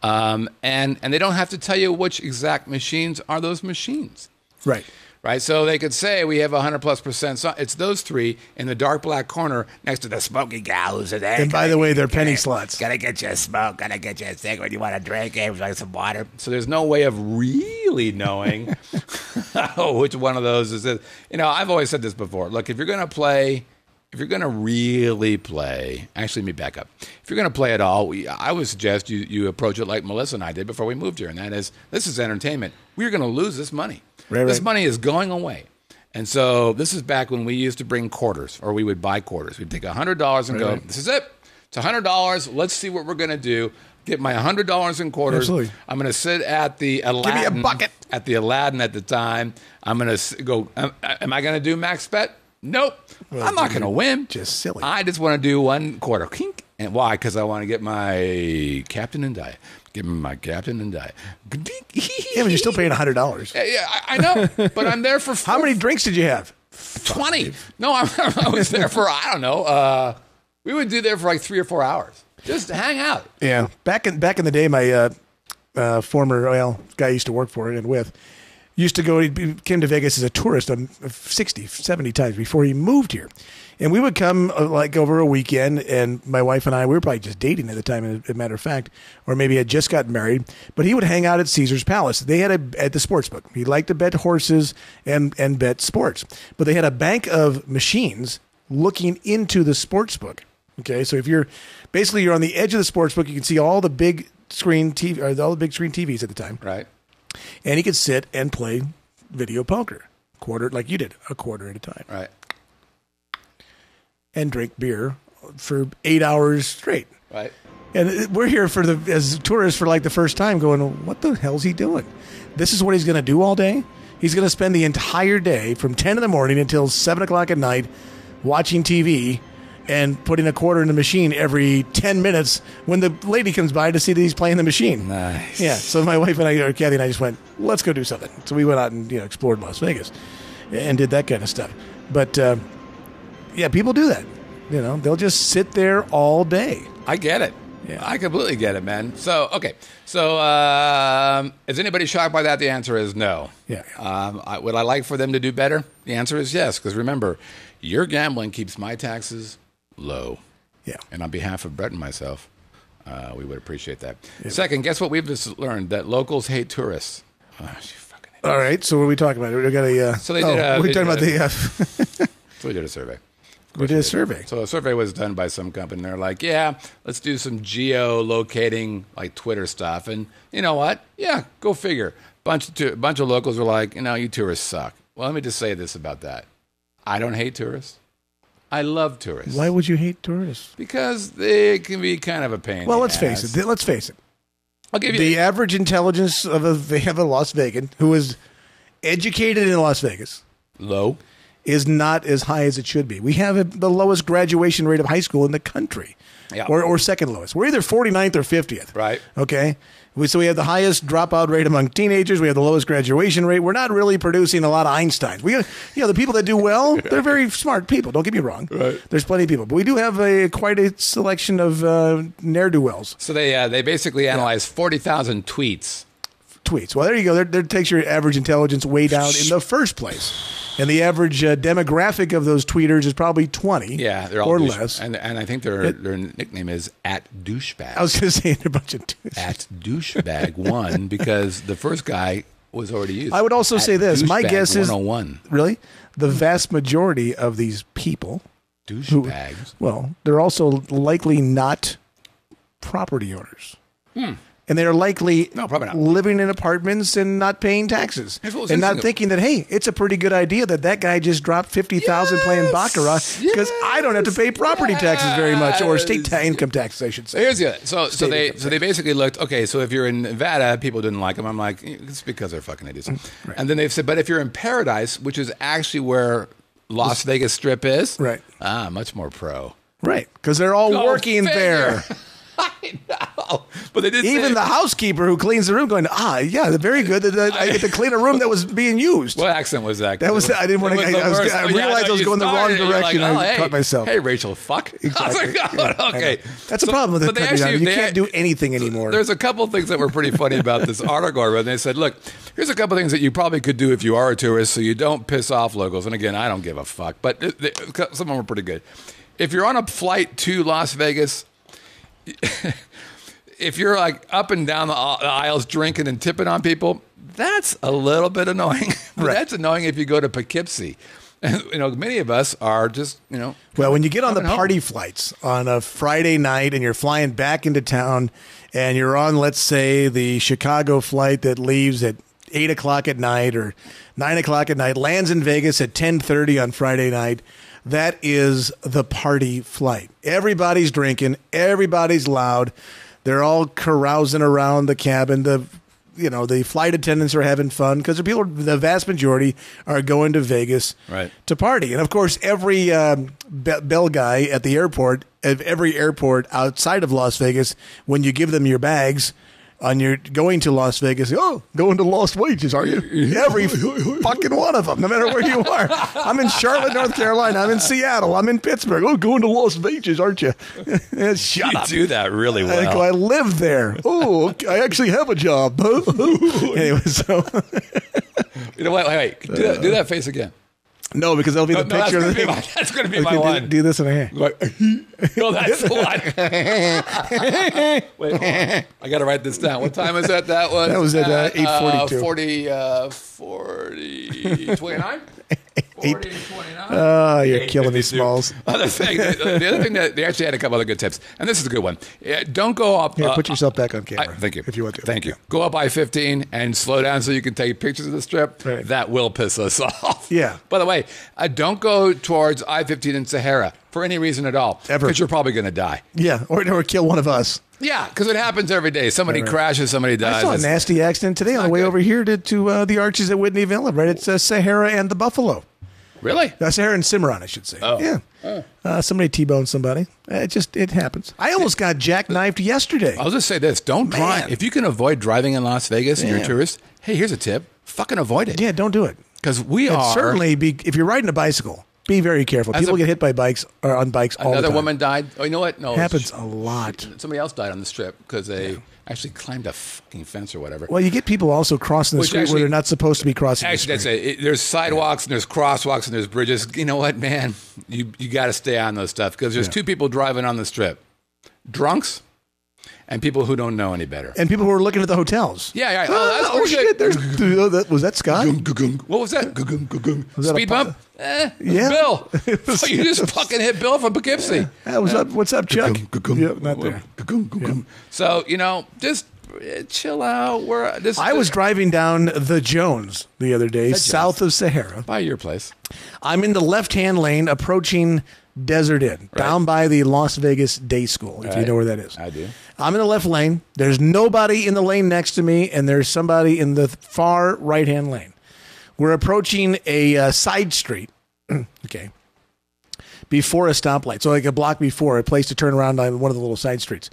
And they don't have to tell you which exact machines are those machines. Right. Right, so they could say we have 100+%. So it's those three in the dark black corner next to the smoky gal who's there. And by the way, they're penny slots. Gotta get you a smoke, gotta get you a cigarette. You want a drink? Would you like some water? So there's no way of really knowing which one of those is it. I've always said this before. Look, if you're going to really play, actually, let me back up. If you're going to play at all, I would suggest you approach it like Melissa and I did before we moved here, and that is, this is entertainment. We're going to lose this money. This money is going away. And so this is back when we used to bring quarters, or we would buy quarters. We'd take $100 and go, this is it. It's $100. Let's see what we're going to do. Get my $100 in quarters. Absolutely. I'm going to sit at the Aladdin. Give me a bucket. At the Aladdin at the time. I'm going to go, am I going to do max bet? Nope. Well, I'm not going to win. Just silly. I just want to do one quarter. Kink. And why? Because I want to get my captain and die. Give me my captain and die. Yeah, but you're still paying $100. Yeah, I know. But I'm there for... How many drinks did you have? 20. No, I was there for, I don't know. We would do there for like 3 or 4 hours. Just to hang out. Yeah. Back in the day, my former guy I used to work for and with used to go, he came to Vegas as a tourist on 60, 70 times before he moved here. And we would come like over a weekend, and my wife and I, we were probably just dating at the time, as a matter of fact, or maybe had just gotten married. But he would hang out at Caesar's Palace. They had at the sports book. He liked to bet horses and bet sports. But they had a bank of machines looking into the sports book. Okay, so if you're on the edge of the sports book, you can see all the big screen TV, or all the big screen TVs at the time. Right. And he could sit and play video poker, quarter like you did, a quarter at a time. Right. And drink beer for 8 hours straight. Right. And we're here as tourists for like the first time going, what the hell's he doing? This is what he's going to do all day? He's going to spend the entire day from 10 in the morning until 7 o'clock at night watching TV and putting a quarter in the machine every 10 minutes when the lady comes by to see that he's playing the machine. Nice. Yeah. So my wife and I, or Kathy and I, just went, let's go do something. So we went out and explored Las Vegas and did that kind of stuff. But yeah, people do that. They'll just sit there all day. I get it. Yeah. I completely get it, man. So, okay. So, is anybody shocked by that? The answer is no. Yeah. Would I like for them to do better? The answer is yes. Because remember, your gambling keeps my taxes low. Yeah. And on behalf of Brett and myself, we would appreciate that. Yeah. Second, guess what we've just learned? That locals hate tourists. Oh, you fucking idiot. All right. So what are we talking about? We got a. So they did. We're talking about the. So we did a survey. We did a survey. So a survey was done by some company. They're like, yeah, let's do some geo-locating, like Twitter stuff. And you know what? Yeah, go figure. Bunch of locals were like, you tourists suck. Well, let me just say this about that. I don't hate tourists. I love tourists. Why would you hate tourists? Because they can be kind of a pain. Well, let's face it. I'll give you the average intelligence of a Las Vegan who is educated in Las Vegas. Low. Is not as high as it should be. We have the lowest graduation rate of high school in the country, or second lowest. We're either 49th or 50th. Right. Okay. So we have the highest dropout rate among teenagers. We have the lowest graduation rate. We're not really producing a lot of Einsteins. The people that do well, they're very smart people. Don't get me wrong. Right. There's plenty of people, but we do have quite a selection of ne'er-do-wells. So they basically analyzed 40,000 tweets. Well, there you go. That takes your average intelligence way down in the first place. And the average demographic of those tweeters is probably 20 they're all or less. And I think their nickname is @douchebag. I was going to say they're a bunch of douchebags. @douchebag1 because the first guy was already used. I would also say this. My guess is 101. Really? The vast majority of these people, douchebags, they're also likely not property owners. And they're likely probably not. Living in apartments and not paying taxes. And not thinking that, hey, it's a pretty good idea that guy just dropped $50,000 playing Baccarat because I don't have to pay property taxes very much, or state income taxes, I should say. Here's the other. So they basically looked, okay, so if you're in Nevada, people didn't like them. I'm like, it's because they're fucking idiots. Right. And then they've said, but if you're in Paradise, which is actually where Las Vegas Strip is, right? Much more pro. Right, because they're all working there. I know, but they did. Even the housekeeper who cleans the room, going, yeah, very good. That I get to clean a room that was being used. What accent was that? That was. I didn't want to. I realized I was going the wrong direction. I caught myself. Hey, Rachel, fuck. Exactly. Okay, that's a problem with the country. You can't do anything anymore. There's a couple of things that were pretty funny about this article I read. They said, look, here's a couple of things that you probably could do if you are a tourist, so you don't piss off locals. And again, I don't give a fuck, but some of them were pretty good. If you're on a flight to Las Vegas. If you're like up and down the aisles drinking and tipping on people, that's a little bit annoying. But that's annoying if you go to Poughkeepsie. Many of us are just, Well, when you get on the party flights on a Friday night and you're flying back into town and you're on, let's say, the Chicago flight that leaves at 8 o'clock at night or 9 o'clock at night, lands in Vegas at 10:30 on Friday night. That is the party flight. Everybody's drinking. Everybody's loud. They're all carousing around the cabin. The flight attendants are having fun because the vast majority are going to Vegas to party. And of course, every bell guy at the airport, at every airport outside of Las Vegas, when you give them your bags on your going to Las Vegas, going to Las Vegas, are you? Every fucking one of them, no matter where you are. I'm in Charlotte, North Carolina. I'm in Seattle. I'm in Pittsburgh. Going to Las Vegas, aren't you? Shut up. You do that really well. I live there. Oh, I actually have a job. Anyway, so. You know what? Wait. Do that face again. No, because that'll be the picture. That's going to be my one. Do this in a hand. No, that's the one. Wait, hold on. I got to write this down. What time is that? That was at 8:42. 40, 29? 40, 29? Oh, you're killing me, Smalls. The other thing that they actually had a couple other good tips, and this is a good one. Don't go up. Here, put yourself back on camera. Thank you. If you want to. Thank you. Go up I-15 and slow down so you can take pictures of the strip. Right. That will piss us off. Yeah. By the way, don't go towards I-15 in Sahara for any reason at all. Ever. Because you're probably going to die. Yeah, or kill one of us. Yeah, because it happens every day. Somebody crashes, somebody dies. I saw a nasty accident today on the way over here to the Arches at Whitney Villa, right? It's Sahara and the Buffalo. Really? Sahara and Cimarron, I should say. Oh. Yeah. Somebody T-boned somebody. It happens. I almost got jackknifed yesterday. I'll just say this. Don't drive. If you can avoid driving in Las Vegas and you're a tourist, hey, here's a tip. Fucking avoid it. Yeah, don't do it. Because certainly, if you're riding a bicycle, be very careful. People get hit by bikes or on bikes all the time. Another woman died. Oh, you know what? No. It happens a lot. Somebody else died on the strip because they actually climbed a fucking fence or whatever. Well, you get people also crossing the street where they're not supposed to be crossing the street. Actually, that's it. There's sidewalks and there's crosswalks and there's bridges. You know what, man? You got to stay on those stuff because there's two people driving on the strip. Drunks and people who don't know any better. And people who are looking at the hotels. Yeah. Oh shit. Was that Scott? What was that? Was that Speed bump? Yeah. Bill. So you just fucking hit Bill from Poughkeepsie. What's up, Chuck? Yep, not there. Yeah. So, just chill out. I was driving down the Jones the other day, south of Sahara. By your place. I'm in the left-hand lane approaching Desert Inn, down by the Las Vegas Day School, if you know where that is. I do. I'm in the left lane. There's nobody in the lane next to me, and there's somebody in the far right-hand lane. We're approaching a side street, okay, before a stoplight. So like a block before, a place to turn around on one of the little side streets.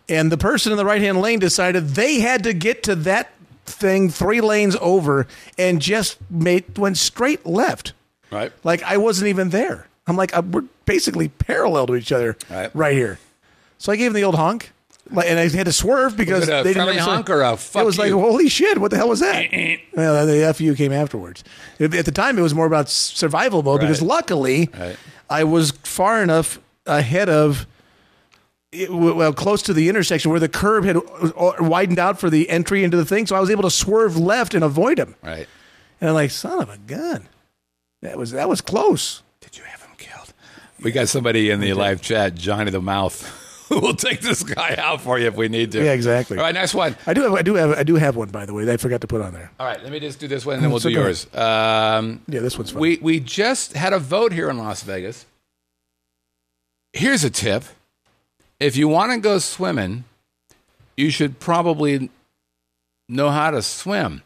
And the person in the right-hand lane decided they had to get to that thing 3 lanes over and just went straight left. Right. Like I wasn't even there. I'm like, we're basically parallel to each other right here. So I gave him the old honk. And I had to swerve because they didn't have a honk or a fuck. It was like, holy shit, what the hell was that? Well, the FU came afterwards. At the time, it was more about survival mode because luckily I was far enough ahead of, close to the intersection where the curb had widened out for the entry into the thing. So I was able to swerve left and avoid him. Right. And I'm like, son of a gun. That was close. Did you have him killed? We got somebody in the live chat, Johnny the Mouth. We'll take this guy out for you if we need to. Yeah, exactly. All right, next one. I do have one, by the way, that I forgot to put on there. All right, let me just do this one, and then we'll do yours. This one's fun. We just had a vote here in Las Vegas. Here's a tip. If you want to go swimming, you should probably know how to swim.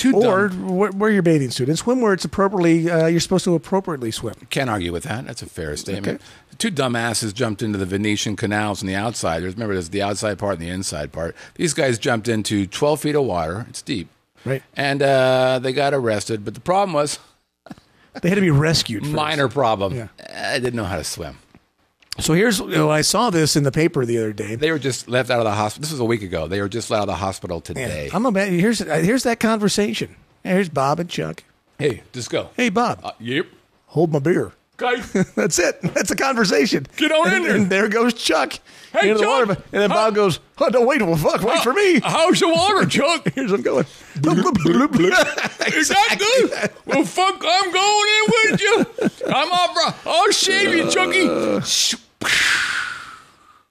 Wear your bathing suit and swim where it's appropriately. You're supposed to appropriately swim. Can't argue with that. That's a fair statement. Okay. 2 dumbasses jumped into the Venetian canals on the outside. Remember, there's the outside part and the inside part. These guys jumped into 12 feet of water. It's deep. Right. And they got arrested. But the problem was... they had to be rescued first. Minor problem. Yeah. I didn't know how to swim. So I saw this in the paper the other day. They were just left out of the hospital. This was a week ago. They were just let out of the hospital today. Yeah. Here's that conversation. Here's Bob and Chuck. Hey, just go. Hey, Bob. Yep. Hold my beer. Guys. That's it. That's a conversation. Get on in there. And there goes Chuck. Hey, into Chuck. The water. And then Bob goes, oh, no, wait for me. How's the water, Chuck? Here's I'm going. Is that good? Well, fuck, I'm going in with you. I'm off. I'll shave you, Chucky.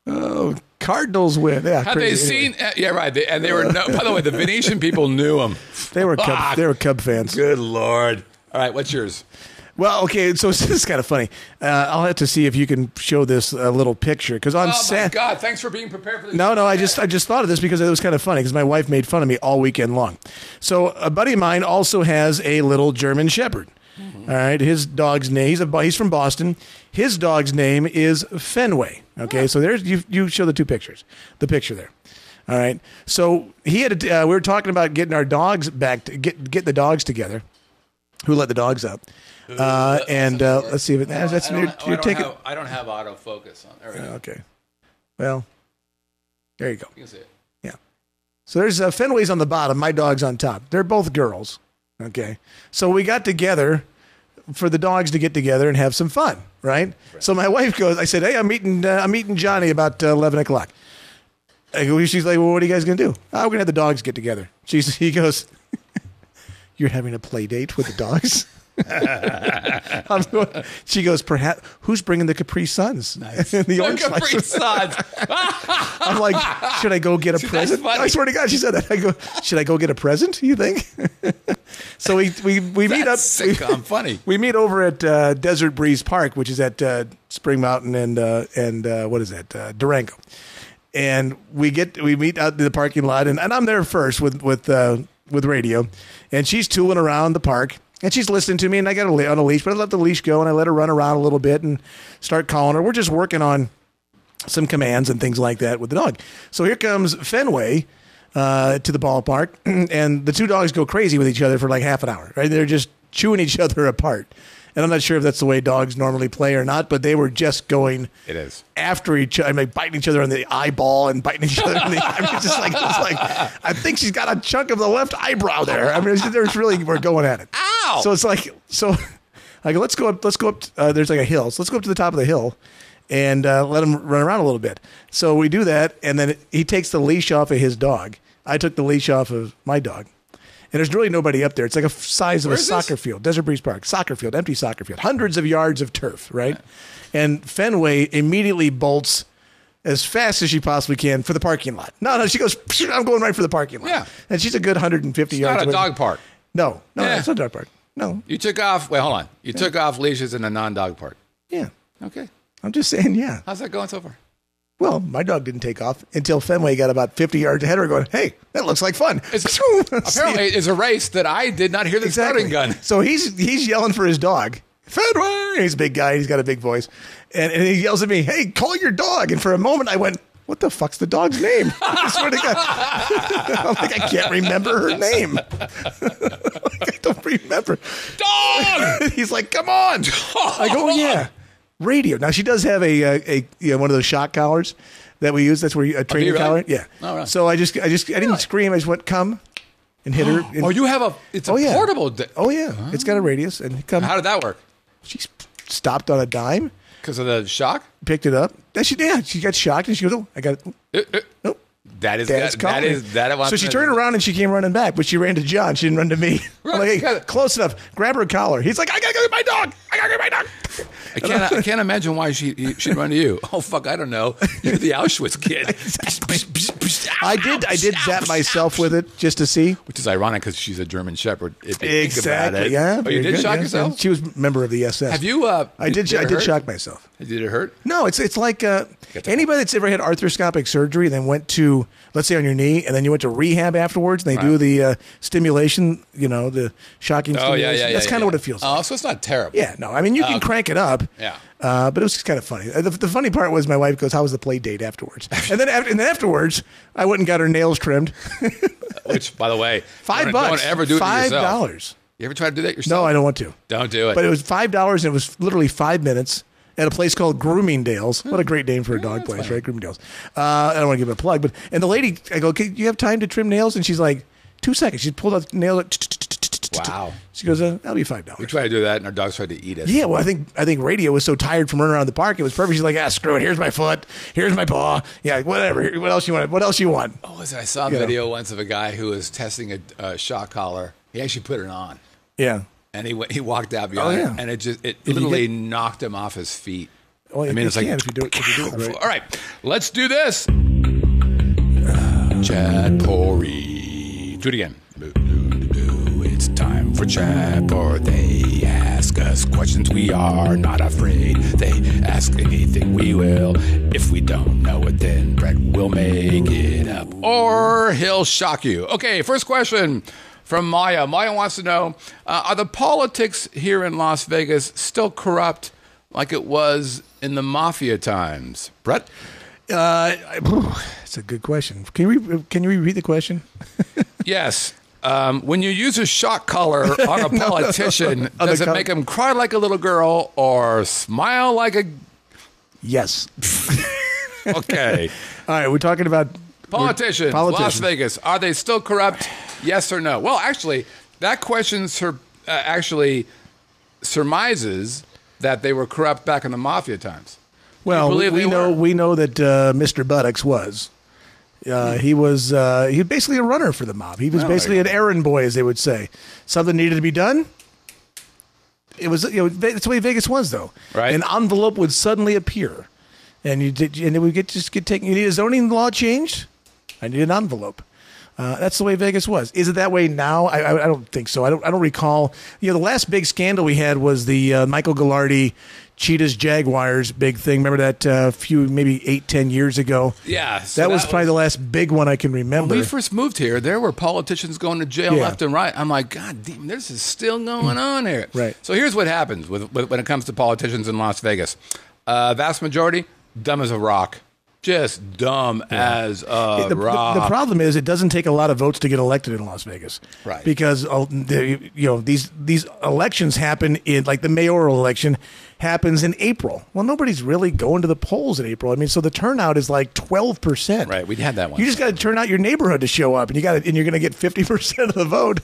Oh, Cardinals win. Yeah, have they seen? Yeah, right. And they were. By the way, the Venetian people knew them. They were Cub fans. Good Lord! All right, what's yours? Well, okay, so this is kind of funny. I'll have to see if you can show this little picture because on my God! Thanks for being prepared for this. No, I just thought of this because it was kind of funny because my wife made fun of me all weekend long. So a buddy of mine also has a little German Shepherd. All right, his dog's name. He's from Boston. His dog's name is Fenway. Okay, so there's you show the two pictures. The picture there. All right. So he had we were talking about getting our dogs back to get the dogs together. Who let the dogs up? Let's see if that's your ticket. I don't have autofocus on. There we go. Okay. Well, there you go. You can see it. Yeah. So there's Fenway's on the bottom. My dog's on top. They're both girls. Okay. So we got together for the dogs to get together and have some fun, right? So my wife goes, I said, hey, I'm meeting Johnny about 11 o'clock. She's like, well, what are you guys going to do? Oh, we're going to have the dogs get together. He goes, you're having a play date with the dogs? She goes, perhaps, who's bringing the Capri Suns? Nice. The Capri Suns. I'm like, should I go get a present? I swear to God, she said that. I go, should I go get a present, you think? So we meet up. Sitcom funny. We meet over at Desert Breeze Park, which is at Spring Mountain and what is that? Durango. And we meet out in the parking lot, and I'm there first with radio, and she's tooling around the park. And she's listening to me, and I got her on a leash, but I let the leash go, and I let her run around a little bit and start calling her. We're just working on some commands and things like that with the dog. So here comes Fenway to the ballpark, and the two dogs go crazy with each other for like half an hour. Right? They're just chewing each other apart. And I'm not sure if that's the way dogs normally play or not, but they were just going after each other. I mean, biting each other on the eyeball and biting each other in the eye. I mean, it's like, I think she's got a chunk of the left eyebrow there. I mean, we're going at it. Ow! So it's like, let's go up. There's like a hill. So let's go up to the top of the hill and let him run around a little bit. So we do that, and then he takes the leash off of his dog. I took the leash off of my dog. And there's really nobody up there. It's like a size of a soccer field, Desert Breeze Park, soccer field, empty soccer field, hundreds of yards of turf, right? And Fenway immediately bolts as fast as she possibly can for the parking lot. No, she goes, I'm going right for the parking lot. Yeah. And she's a good 150 yards away. It's not a dog park. No, it's not a dog park. No. You took off, wait, hold on. You took off leashes in a non-dog park. Yeah. Okay. I'm just saying, yeah. How's that going so far? Well, my dog didn't take off until Fenway got about 50 yards ahead of her going, hey, that looks like fun. Apparently, it's a race that I did not hear the starting gun. So he's yelling for his dog. Fenway! He's a big guy. He's got a big voice. And he yells at me, hey, call your dog. And for a moment, I went, what the fuck's the dog's name? I swear to God. I'm like, I can't remember her name. I don't remember. Dog! He's like, come on. I go, yeah. Radio. Now she does have a one of those shock collars that we use. That's where a training collar. Yeah. Oh, right. So I didn't scream. I just went come and hit her. And, you have it's a portable. Oh yeah, it's got a radius and come. How did that work? She stopped on a dime because of the shock. Picked it up. She got shocked and she goes, "Oh, I got it." Nope. That is that. So she turned around and she came running back, but she ran to John. She didn't run to me. I'm like, hey, close enough. Grab her collar. He's like, I gotta go get my dog. I can't imagine why she'd run to you. Oh fuck, I don't know. You're the Auschwitz kid. I did zap myself with it just to see, which is ironic because she's a German Shepherd. Exactly. Yeah. Oh, you did shock yourself. She was a member of the SS. Have you? I did shock myself. Did it hurt? No, it's like anybody that's ever had arthroscopic surgery and then went to, let's say, on your knee, and then you went to rehab afterwards, and they do the stimulation, the shocking stimulation. Yeah. That's kind of what it feels like. Oh, so it's not terrible. Yeah, no, I mean, you can crank it up. Yeah. But it was just kind of funny. The funny part was my wife goes, how was the play date afterwards? And then afterwards, I went and got her nails trimmed. Which, by the way, $5. Don't ever do it yourself. $5. You ever try to do that yourself? No, I don't want to. Don't do it. But it was $5, and it was literally 5 minutes. At a place called Groomingdale's. What a great name for a dog place, funny. Right? Groomingdale's. I don't want to give it a plug, and the lady, I go, okay, do you have time to trim nails? And she's like, 2 seconds. She pulled out the nail. Wow. She goes, that'll be $5. We tried to do that, and our dogs tried to eat it. Yeah, well, I think Radio was so tired from running around the park, it was perfect. She's like, screw it. Here's my foot. Here's my paw. Yeah, whatever. What else you want? What else you want? Oh, I saw a video once of a guy who was testing a shock collar. He actually put it on. Yeah. And he walked out behind it, and it literally knocked him off his feet. Well, I mean, it's like, if you do it right. All right, let's do this. Chad Pori. Do it again. It's time for Chad Por. They ask us questions. We are not afraid. They ask anything, we will. If we don't know it, then Brett will make it up. Or he'll shock you. Okay, first question from Maya. Maya wants to know, are the politics here in Las Vegas still corrupt like it was in the mafia times? Brett? It's a good question. Can you repeat the question? Yes. When you use a shock collar on a politician, does it make him cry like a little girl or smile like a... Yes. Okay. All right, we're talking about... Politicians, Las Vegas, are they still corrupt? Yes or no? Well, actually, that question actually surmises that they were corrupt back in the mafia times. Well, we know that Mr. Buttocks was. He was basically a runner for the mob. He was basically an errand boy, as they would say. Something needed to be done. It was, that's the way Vegas was, though. Right. An envelope would suddenly appear, and it would get taken. You need a zoning law changed. I need an envelope. That's the way Vegas was. Is it that way now? I don't think so. I don't recall. The last big scandal we had was the Michael Ghilardi Cheetahs Jaguars big thing. Remember that maybe 8-10 years ago? Yeah. So that was probably the last big one I can remember. When we first moved here, there were politicians going to jail left and right. I'm like, God damn, this is still going on here. Right. So here's what happens when it comes to politicians in Las Vegas. Vast majority, dumb as a rock. Just dumb as a rock. The problem is it doesn't take a lot of votes to get elected in Las Vegas. Right. Because these elections happen in, like the mayoral election happens in April. Well, nobody's really going to the polls in April. I mean, so the turnout is like 12%. Right. We had that one. You just got to turn out your neighborhood to show up, and you're going to get 50% of the vote.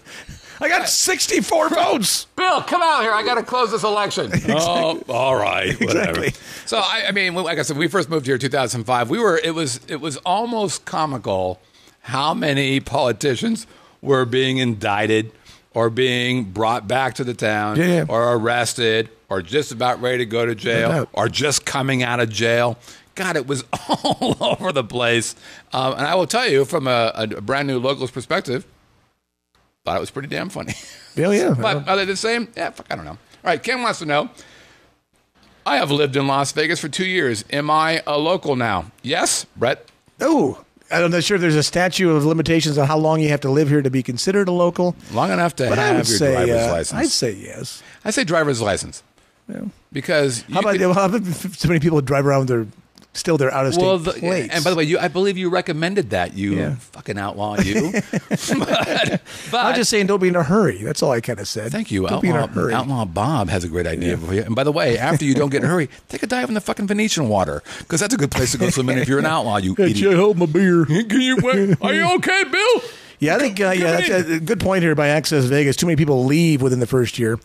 I got 64 votes. Bill, come out here. I got to close this election. Exactly. Oh, all right. Whatever. Exactly. So, I mean, like I said, when we first moved here in 2005, it was almost comical how many politicians were being indicted or being brought back to the town or arrested or just about ready to go to jail or just coming out of jail. God, it was all over the place. And I will tell you, from a brand new local's perspective, thought it was pretty damn funny. Yeah. But are they the same? Yeah, fuck, I don't know. All right, Ken wants to know, I have lived in Las Vegas for 2 years. Am I a local now? Yes, Brett? Oh, I'm not sure there's a statute of limitations on how long you have to live here to be considered a local. Long enough to have your driver's license. I'd say yes. I say driver's license. Yeah. Because how about so many people drive around with their out-of-state plates? And by the way, I believe you recommended that, fucking outlaw, you. but I'm just saying, don't be in a hurry. That's all I kind of said. Thank you. Don't be in a hurry. Outlaw Bob has a great idea for you. And by the way, after you don't get in a hurry, take a dive in the fucking Venetian water, because that's a good place to go swimming if you're an outlaw, you idiot. Hey, hold my beer. Are you okay, Bill? Yeah, I think that's a good point here by Access Vegas. Too many people leave within the first year.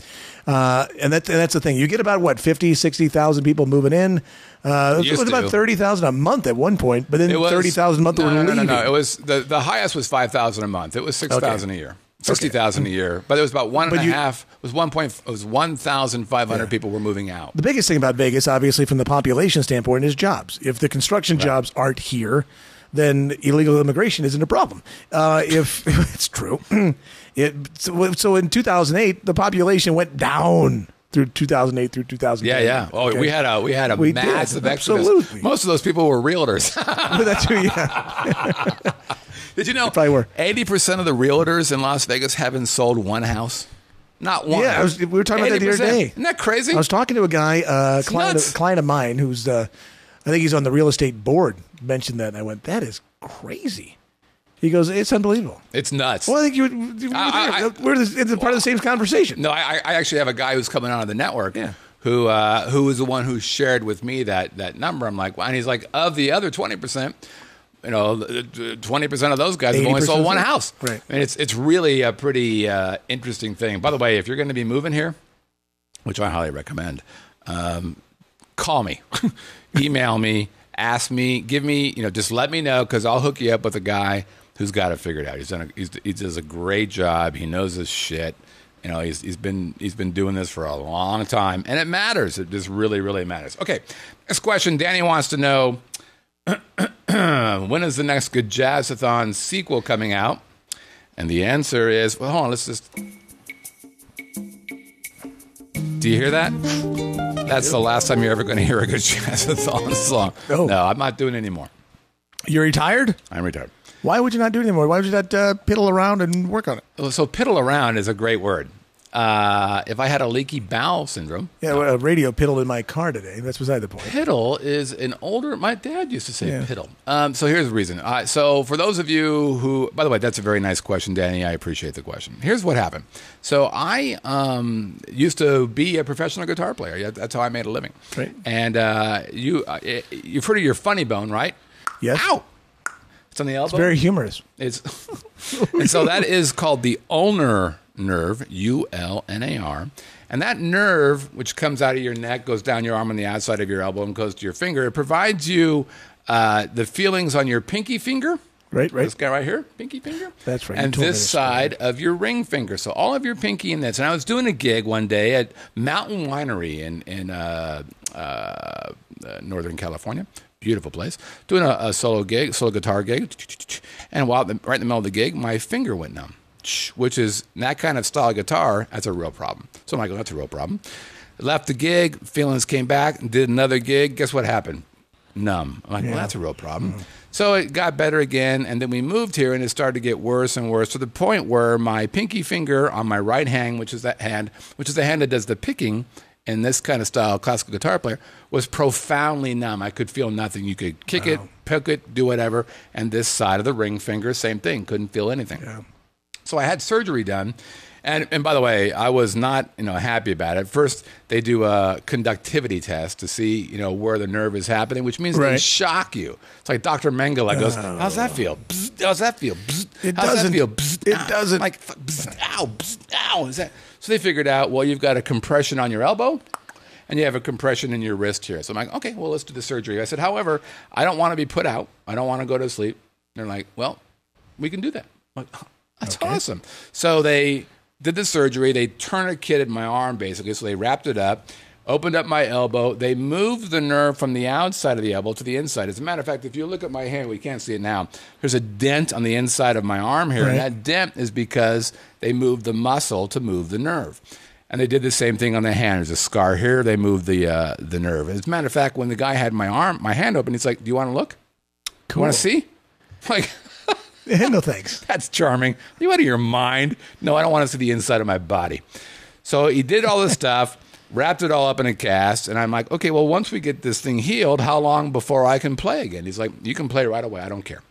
And that's the thing. You get about, 50, 60,000 people moving in. It was about 30,000 a month at one point, but then 30,000 a month were leaving. No. It was the highest was 5,000 a month. It was 6,000 a year. 60,000 a year, but it was about one and a half. It was 1,500 people were moving out. The biggest thing about Vegas, obviously, from the population standpoint, is jobs. If the construction jobs aren't here, then illegal immigration isn't a problem. If it's true, so in 2008, the population went down through 2008 through 2010. Yeah. Oh, okay. we had a massive exodus. Absolutely. Most of those people were realtors. That's true. Yeah. Did you know? Probably were. 80% of the realtors in Las Vegas haven't sold one house. Not one. Yeah, we were talking about that the other day. Isn't that crazy? I was talking to a guy, client of mine, who's I think he's on the real estate board. Mentioned that, and I went, "That is crazy." He goes, "It's unbelievable. It's nuts." Well, I think it's part of the same conversation. No, I actually have a guy who's coming out of the network who was the one who shared with me that number. I'm like, well, and he's like, of the other 20%, 20% of those guys have only sold one house. Right. And it's really a pretty interesting thing. By the way, if you're going to be moving here, which I highly recommend, call me, email me, ask me, give me, just let me know, because I'll hook you up with a guy who's got it figured out. He does a great job. He knows his shit. He's been doing this for a long time, and it matters. It just really, really matters. Okay, next question. Danny wants to know, when is the next Guitjazzathon sequel coming out? And the answer is, well, hold on, let's just... Do you hear that? That's the last time you're ever going to hear a Guitjazzathon song. Oh. No, I'm not doing it anymore. You're retired? I'm retired. Why would you not do it anymore? Why would you not piddle around and work on it? So piddle around is a great word. If I had a leaky bowel syndrome. Yeah, a radio piddled in my car today. That's beside the point. Piddle is an older... My dad used to say piddle. So here's the reason. So for those of you who... By the way, that's a very nice question, Danny. I appreciate the question. Here's what happened. So I used to be a professional guitar player. That's how I made a living. Right. And you've heard of your funny bone, right? Yes. Ow! It's on the elbow. It's very humorous. And so that is called the ulnar nerve, U-L-N-A-R. And that nerve, which comes out of your neck, goes down your arm on the outside of your elbow and goes to your finger, it provides you the feelings on your pinky finger. Right. This guy right here, pinky finger. That's right. And this side of your ring finger. So all of your pinky and this. And I was doing a gig one day at Mountain Winery in Northern California. Beautiful place. Doing a solo guitar gig. And right in the middle of the gig, my finger went numb, which is that kind of style of guitar. That's a real problem. So I'm like, that's a real problem. Left the gig, feelings came back, did another gig. Guess what happened? Numb. I'm like, well, that's a real problem. Mm-hmm. So it got better again, and then we moved here, and it started to get worse and worse to the point where my pinky finger on my right hand, which is the hand that does the picking, in this kind of style, classical guitar player, was profoundly numb. I could feel nothing. You could kick it, pick it, do whatever. And this side of the ring finger, same thing. Couldn't feel anything. Yeah. So I had surgery done. And by the way, I was not happy about it. First, they do a conductivity test to see where the nerve is happening, which means they shock you. It's like Dr. Mengele goes, "How's that feel? Bzz, how's that feel? Bzz, it how's doesn't. That feel? Bzz, it doesn't. Like bzz, ow, bzz, ow. Is that?" So they figured out, well, you've got a compression on your elbow, and you have a compression in your wrist here. So I'm like, okay, well, let's do the surgery. I said, however, I don't want to be put out. I don't want to go to sleep. They're like, well, we can do that. I'm like, that's awesome. So they did the surgery. They tourniqueted my arm, basically. So they wrapped it up, opened up my elbow. They moved the nerve from the outside of the elbow to the inside. As a matter of fact, if you look at my hand, we can't see it now. There's a dent on the inside of my arm here. Right. And that dent is because they moved the muscle to move the nerve. And they did the same thing on the hand. There's a scar here. They moved the nerve. As a matter of fact, when the guy had my hand open, he's like, "Do you want to look? Cool. You want to see?" I'm like, no thanks. That's charming. Are you out of your mind? No, I don't want to see the inside of my body. So he did all this stuff, wrapped it all up in a cast, and I'm like, okay, well, once we get this thing healed, how long before I can play again? He's like, you can play right away. I don't care.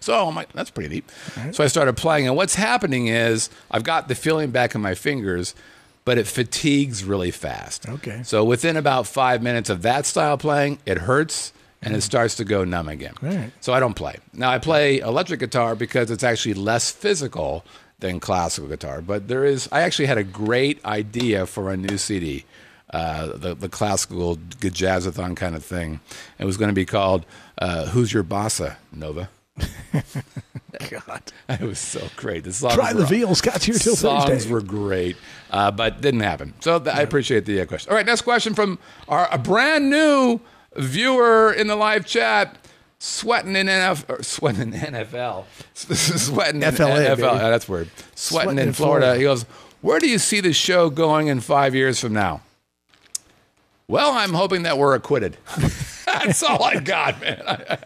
So I'm like, that's pretty neat. Right. So I started playing, and what's happening is I've got the feeling back in my fingers, but it fatigues really fast. Okay. So within about 5 minutes of that style playing, it hurts, and it starts to go numb again. Right. So I don't play. Now, I play electric guitar because it's actually less physical than classical guitar. But I actually had a great idea for a new CD, the classical Guitjazzathon kind of thing. It was going to be called Who's Your Bossa, Nova? God. It was so great. The songs Try the veal, Scott's here till Thursday. Songs were great, but didn't happen. So I appreciate the question. All right, next question from a brand new viewer in the live chat, sweating in NFL. Sweating in FLA, NFL. Yeah, that's weird. Sweating in Florida. He goes, where do you see the show going in 5 years from now? Well, I'm hoping that we're acquitted. That's all I got, man.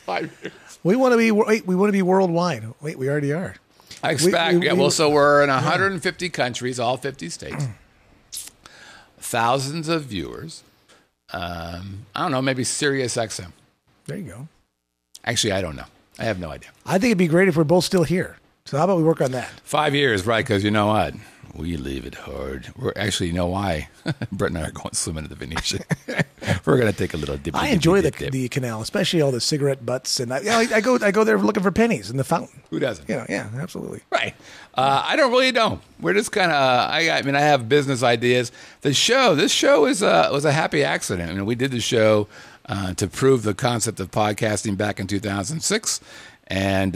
5 years. We want to be worldwide. Wait, we already are. I expect. So we're in 150 countries, all 50 states. Thousands of viewers. I don't know, maybe Sirius XM. There you go. Actually, I don't know. I have no idea. I think it'd be great if we're both still here. So how about we work on that? 5 years, right? Because you know what? We leave it hard. We're actually, you know why? Brett and I are going swimming at the Venetian. We're going to take a little dip. I enjoy the canal, especially all the cigarette butts, and I go there looking for pennies in the fountain. Who doesn't? Yeah, absolutely. Right. I don't really know. We're just kind of. I mean, I have business ideas. This show was a happy accident. I mean, we did the show to prove the concept of podcasting back in 2006, and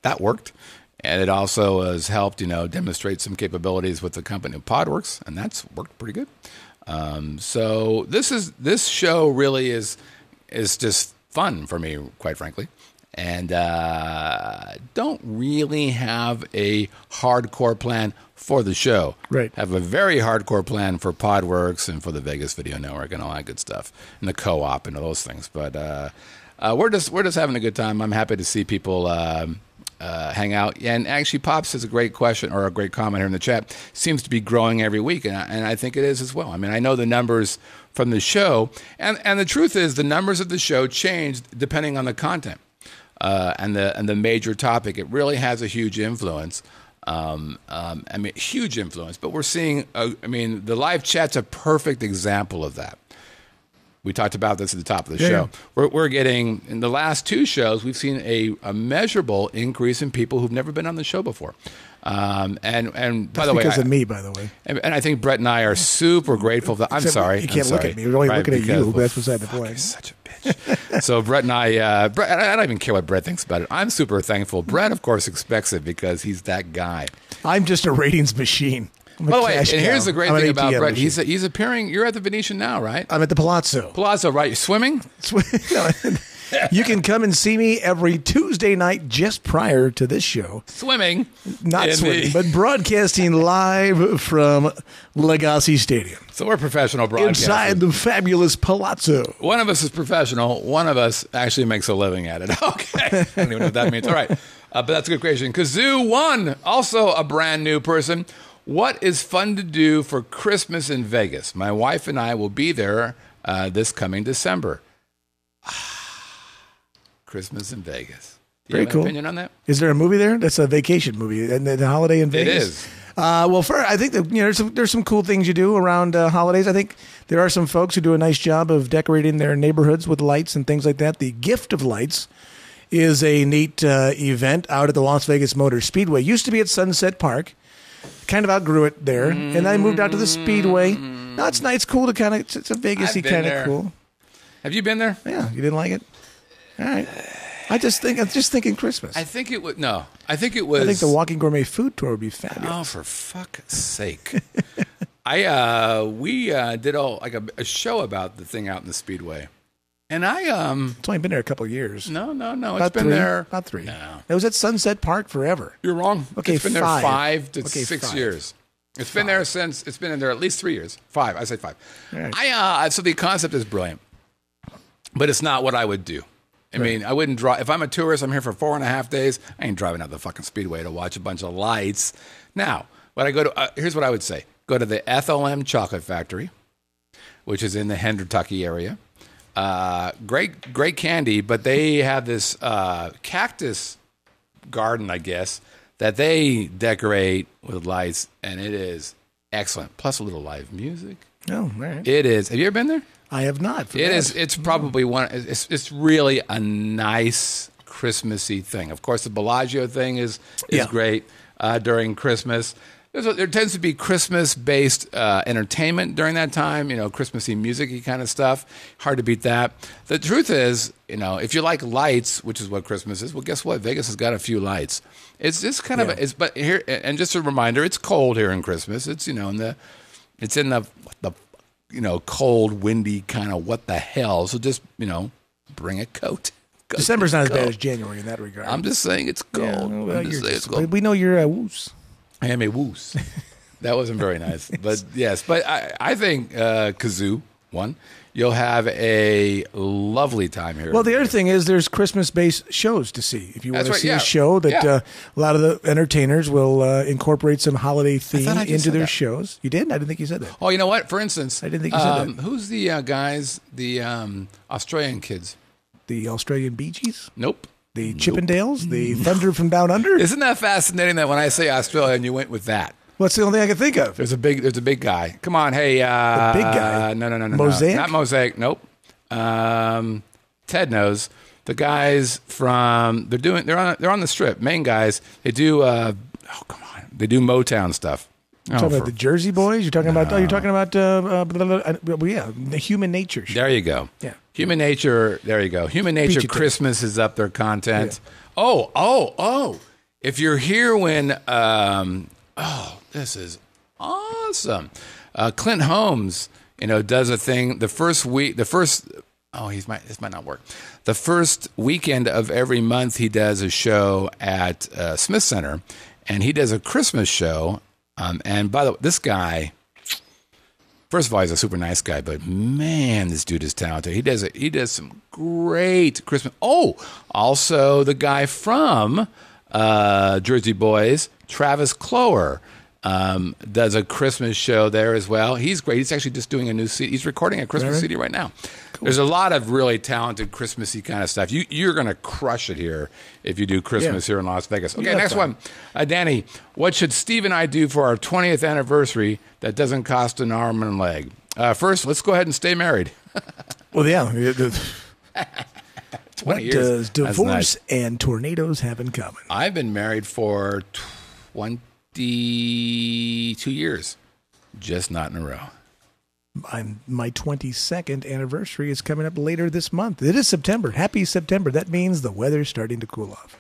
that worked. And it also has helped, demonstrate some capabilities with the company Podworks, and that's worked pretty good. So this show really is just fun for me, quite frankly, and don't really have a hardcore plan for the show. Right. Have a very hardcore plan for Podworks and for the Vegas Video Network and all that good stuff, and the co-op and all those things. But we're just having a good time. I'm happy to see people hang out. And actually, Pops has a great question or a great comment here in the chat. Seems to be growing every week, and I think it is as well. I mean, I know the numbers from the show, and the truth is the numbers of the show change depending on the content and the major topic. It really has a huge influence. I mean, huge influence. But we're seeing. The live chat's a perfect example of that. We talked about this at the top of the show. We're getting, in the last 2 shows, we've seen a measurable increase in people who've never been on the show before. And by the way, because of me, by the way. And I think Brett and I are super grateful. I'm sorry. You can't look at me. We're only looking at you. That's beside the point. Such a bitch. So Brett and I don't even care what Brett thinks about it. I'm super thankful. Brett, of course, expects it because he's that guy. I'm just a ratings machine. By the way, and here's the great thing about Brett. He's appearing. You're at the Venetian now, right? I'm at the Palazzo. Palazzo, right? You're swimming? You can come and see me every Tuesday night just prior to this show. Swimming. Not swimming, but broadcasting live from Legacy Stadium. So we're professional broadcasters. Inside the fabulous Palazzo. One of us is professional. One of us actually makes a living at it. Okay. I don't even know what that means. All right. But that's a good question. Kazoo1, also a brand new person. What is fun to do for Christmas in Vegas? My wife and I will be there this coming December. Christmas in Vegas. Do you have an opinion on that? Is there a movie there? That's a vacation movie, and the holiday in Vegas. It is. Well, I think that there's some cool things you do around holidays. I think there are some folks who do a nice job of decorating their neighborhoods with lights and things like that. The Gift of Lights is a neat event out at the Las Vegas Motor Speedway. Used to be at Sunset Park. Kind of outgrew it there, and I moved out to the Speedway. No, it's nice, cool to kind of. It's a Vegas-y kind of cool. Have you been there? Yeah, you didn't like it. All right. I'm just thinking Christmas. I think it would. No, I think it was. I think the Walking Gourmet Food Tour would be fabulous. Oh, for fuck's sake! We did a show about the thing out in the Speedway, and It's only been there a couple of years. No. About been there about 3. No. It was at Sunset Park forever. You're wrong. Okay, it's been 5. there 5 to 6 years. It's been there since. It's been in there at least 3 years. 5. I said 5. Right. So the concept is brilliant, but it's not what I would do. I mean, I wouldn't drive. If I'm a tourist, I'm here for 4.5 days. I ain't driving out the fucking Speedway to watch a bunch of lights. Now, when I go to, here's what I would say: go to the FLM Chocolate Factory, which is in the Hendertucky area. Great candy, but they have this cactus garden, I guess, that they decorate with lights, and it is excellent. Plus a little live music. Oh, right. It is. Have you ever been there? I have not. It is. It's probably one. It's really a nice Christmassy thing. Of course, the Bellagio thing is great during Christmas. There tends to be Christmas-based entertainment during that time. Christmassy music-y kind of stuff. Hard to beat that. The truth is, if you like lights, which is what Christmas is, well, guess what? Vegas has got a few lights. It's just kind of. But here, and just a reminder, it's cold here in Christmas. It's in the cold, windy kind of what the hell. So just, bring a coat. December's not as bad as January in that regard. I'm just saying it's cold. It's cold. We know you're a woos. I am a woos. That wasn't very nice. But yes, but I think Kazoo, you'll have a lovely time here. Well, the other thing is there's Christmas-based shows to see. If you want to see a show that a lot of the entertainers will incorporate some holiday theme into their shows. You did? I didn't think you said that. Oh, you know what? For instance, I didn't think you said that. Who's the guys, the Australian kids? The Australian Bee Gees? Nope. The Chippendales? The Thunder from Down Under? Isn't that fascinating that when I say Australia and you went with that? What's the only thing I can think of? There's a big guy. Come on, hey. The big guy? No. Mosaic? Not Mosaic. Nope. Ted knows. The guys from they're on the Strip. Main guys. They do. Come on. They do Motown stuff. You're talking about the Jersey Boys? You're talking about the Human Nature show. There you go. Yeah. Human Nature. There you go. Human Nature Christmas is up their content. Yeah. Oh. If you're here when this is awesome. Clint Holmes does a thing the first week. This might not work. The first weekend of every month, he does a show at Smith Center, and he does a Christmas show. And by the way, this guy, first of all, he's a super nice guy, but man, this dude is talented. He does some great Christmas. Oh, also the guy from Jersey Boys, Travis Clower, does a Christmas show there as well. He's great. He's actually just doing a new CD. He's recording a Christmas CD right now. Cool. There's a lot of really talented Christmassy kind of stuff. You're going to crush it here if you do Christmas here in Las Vegas. Okay, next one. Danny, what should Steve and I do for our 20th anniversary that doesn't cost an arm and a leg? First, let's go ahead and stay married. Well, yeah. 20 what years. does divorce and tornadoes have in common? I've been married for 22 years, just not in a row. My 22nd anniversary is coming up later this month. It is September. Happy September. That means the weather's starting to cool off.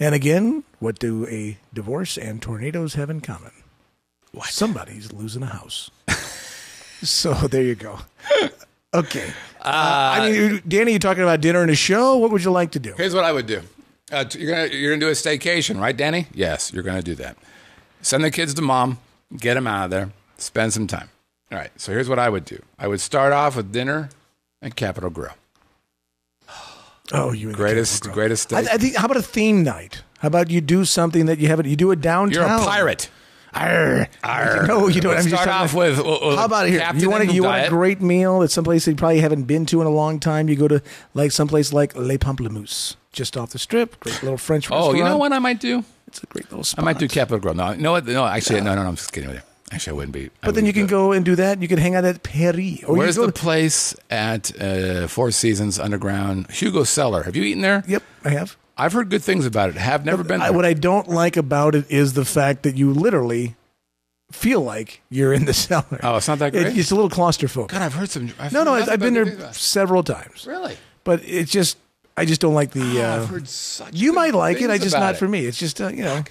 And again, what do a divorce and tornadoes have in common? What? Somebody's losing a house. So there you go. Okay. Danny, you talking about dinner and a show? What would you like to do? Here's what I would do. You're gonna do a staycation, right, Danny? Yes, you're gonna do that. Send the kids to mom, get them out of there, spend some time. All right, so here's what I would do. I would start off with dinner at Capitol Grill. Oh, you greatest steak. I think. How about a theme night? How about you do something that you haven't? You do it downtown. You're a pirate. Arr. Arr. No, you don't. Start off with. How about here? You want a great meal at someplace that you probably haven't been to in a long time. You go to someplace like Les Pamplemousses, just off the strip. Great little French restaurant. Oh, you know what I might do? It's a great little spot. I might do Capitol Grill. No, you know what? No, actually, no. I'm just kidding with you. Actually, I wouldn't be. But then you can go and do that. You could hang out at Paris. Or where's the place at Four Seasons Underground? Hugo Cellar. Have you eaten there? Yep, I have. I've heard good things about it. Have never been there. What I don't like about it is the fact that you literally feel like you're in the cellar. Oh, it's not that great? It's a little claustrophobic. God, I've heard some. I've been there several times. Really? But it's just, I just don't like the. I've heard such. You might like it. I just not it. for me. It's just the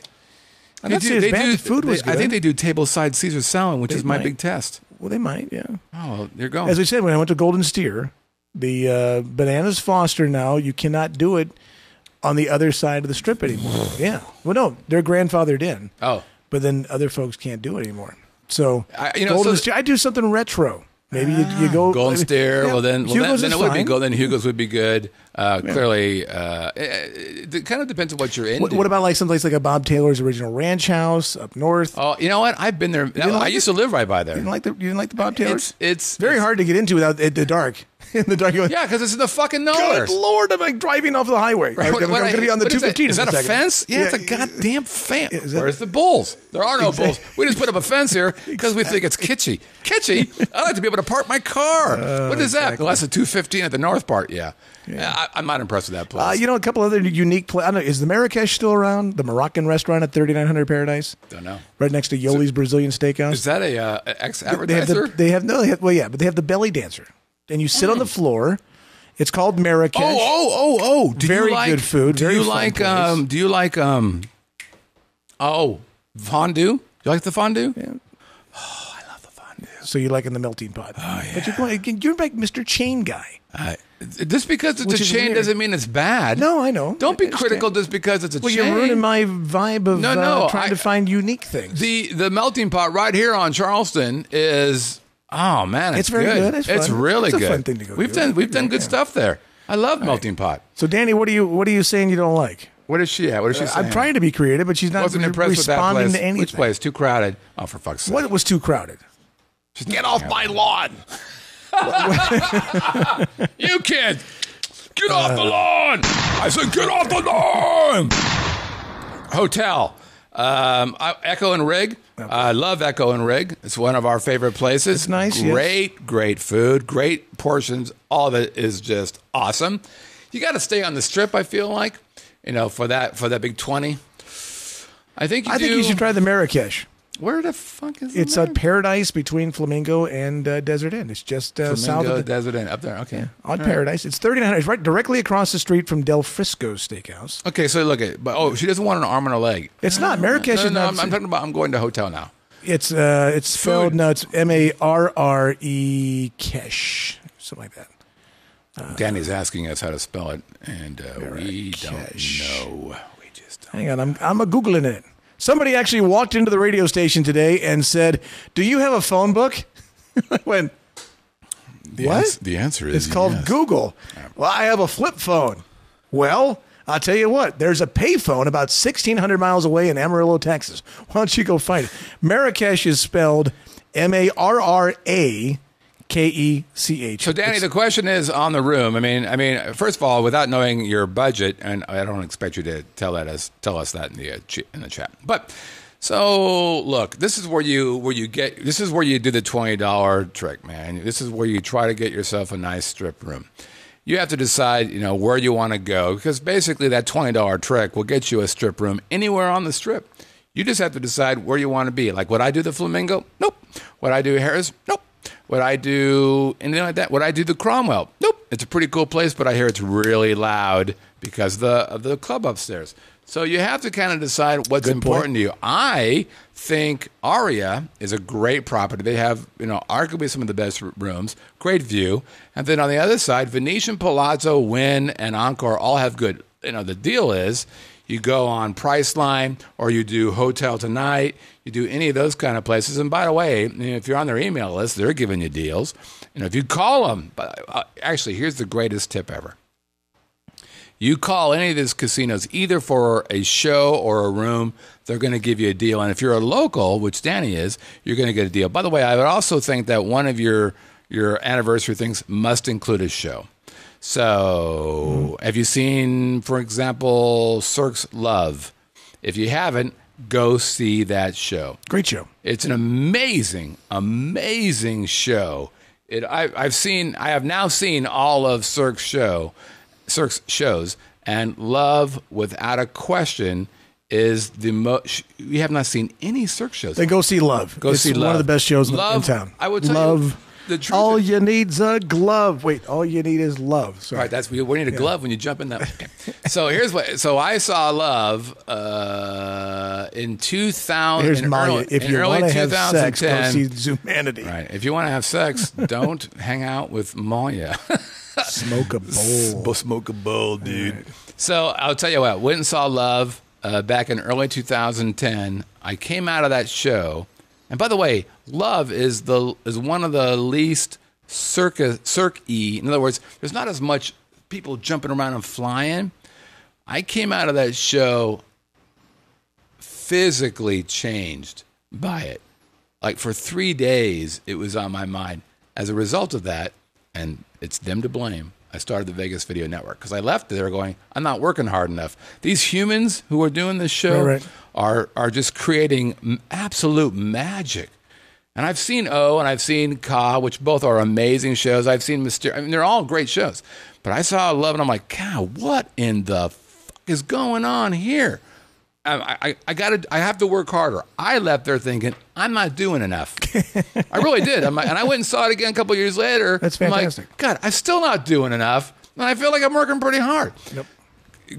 food was good. I think they do tableside Caesar salad, which is my big test. Well, they might, yeah. Oh, well, there you go. As we said, when I went to Golden Steer, the Bananas Foster now, you cannot do it on the other side of the strip anymore. Yeah. Well, no, they're grandfathered in. Oh. But then other folks can't do it anymore. So, Golden Steer, I do something retro. Maybe you go Golden Steer. Yeah. Well, then it would be good. Then Hugo's would be good. Yeah. Clearly, it kind of depends on what you're into. What about someplace like a Bob Taylor's Original Ranch House up north? Oh, you know what? I've been there. I used to live right by there. You didn't like the Bob Taylor's? It's very hard to get into without the dark. In the dark, yeah, because it's in the fucking nowhere. Good Lord, I'm driving off the highway. Right? I'm going to be on the 215. Is that a fence? Yeah, it's a goddamn fence. Where's the bulls? There are no bulls. We just put up a fence here because we think it's kitschy. Kitschy? I like to be able to park my car. What is that? Well, that's a 215 at the north part. Yeah. I'm not impressed with that place. A couple other unique places. I don't know, is the Marrakesh still around? The Moroccan restaurant at 3900 Paradise? Don't know. Right next to Yoli's Brazilian Steakhouse. Is that a ex-advertiser? They have the belly dancer. And you sit on the floor. It's called Marrakesh. Oh! Very good food. Do you like fondue? You like the fondue? Yeah. Oh, I love the fondue. So you like in the melting pot? Oh yeah. But you're like Mr. Chain guy. Just because it's a chain doesn't mean it's bad. No, I know. Don't be critical just because it's a chain. Well, you're ruining my vibe of trying to find unique things. The melting pot right here on Charleston is. Oh man, it's very good. It's really good. It's a fun thing to go We've done good stuff there. I love melting pot. So Danny, what are you saying you don't like? What is she at? What is she saying? I'm trying to be creative, but she's not Wasn't impressed responding with that place. to anything. Which place? Too crowded. Oh, for fuck's sake! What was too crowded? Get off my lawn! You kid! Get off the lawn! I said, get off the lawn! Hotel. Echo and Rig. I love Echo and Rig. It's one of our favorite places. It's nice. Great food, great portions. All of it is just awesome. You got to stay on the strip. I feel like, for that big 20. I think you should try the Marrakesh. Where the fuck is it? It's a paradise between Flamingo and Desert Inn. It's just south of the Desert Inn up there. Okay, yeah, on Paradise. It's 3900. It's right directly across the street from Del Frisco's Steakhouse. Okay, so look at. But she doesn't want an arm and a leg. It's not Marrakesh. No, I'm talking about. I'm going to hotel now. It's spelled, no, it's Marre Kesh, something like that. Danny's asking us how to spell it, and we don't know. We just don't. Hang on, I'm Googling it. Somebody actually walked into the radio station today and said, "Do you have a phone book?" I went, "What?" The answer is it's called yes. Google. Well, I have a flip phone. Well, I'll tell you what. There's a payphone about 1,600 miles away in Amarillo, Texas. Why don't you go find it? Marrakesh is spelled Marrakech. So, Danny, the question is on the room. I mean, first of all, without knowing your budget, and I don't expect you to tell us that in the chat. But so, look, this is where you do the $20 trick, man. This is where you try to get yourself a nice strip room. You have to decide, where you want to go, because basically that $20 trick will get you a strip room anywhere on the strip. You just have to decide where you want to be. Like, would I do the Flamingo? Nope. Would I do Harris? Nope. Would I do anything like that? Would I do the Cromwell? Nope. It's a pretty cool place, but I hear it's really loud because of the club upstairs. So you have to kind of decide what's important to you. I think Aria is a great property. They have, arguably some of the best rooms, great view. And then on the other side, Venetian, Palazzo, Wynn, and Encore all have good. The deal is you go on Priceline or you do Hotel Tonight, you do any of those kind of places. And by the way, if you're on their email list, they're giving you deals. If you call them, actually, here's the greatest tip ever. You call any of these casinos either for a show or a room, they're going to give you a deal. And if you're a local, which Danny is, you're going to get a deal. By the way, I would also think that one of your anniversary things must include a show. So have you seen, for example, Cirque's LiLV? If you haven't, go see that show. Great show. It's an amazing, amazing show. I have now seen all of Cirque's shows, and LiLV, without a question, is the most. We have not seen any Cirque shows. Then go see LiLV. It's see LiLV. One of the best shows in town. I would tell LiLV. you. The truth all is, you need's a glove. Wait, all you need is love. Sorry. Right, that's we need a glove when you jump in that. Okay. So here's what. So I saw LiLV in 2000. Here's Maya. If you want to have sex, go see Zumanity. Right. If you want to have sex, don't hang out with Maya. Smoke a bowl. Smoke a bowl, dude. Right. So I'll tell you what. Went and saw LiLV back in early 2010. I came out of that show. And by the way, LiLV is one of the least Cirque-y. In other words, there's not as much people jumping around and flying. I came out of that show physically changed by it. Like for 3 days, it was on my mind. As a result of that, and it's them to blame, I started the Vegas Video Network because I left there going, I'm not working hard enough. These humans who are doing this show are just creating absolute magic. And I've seen O and I've seen Ka, which both are amazing shows. I've seen Mysterio. I mean, they're all great shows. But I saw LiLV and I'm like, God, what in the fuck is going on here? I have to work harder. I left there thinking, I'm not doing enough. I really did. And I went and saw it again a couple of years later. That's fantastic. I'm like, God, I'm still not doing enough. And I feel like I'm working pretty hard. Yep.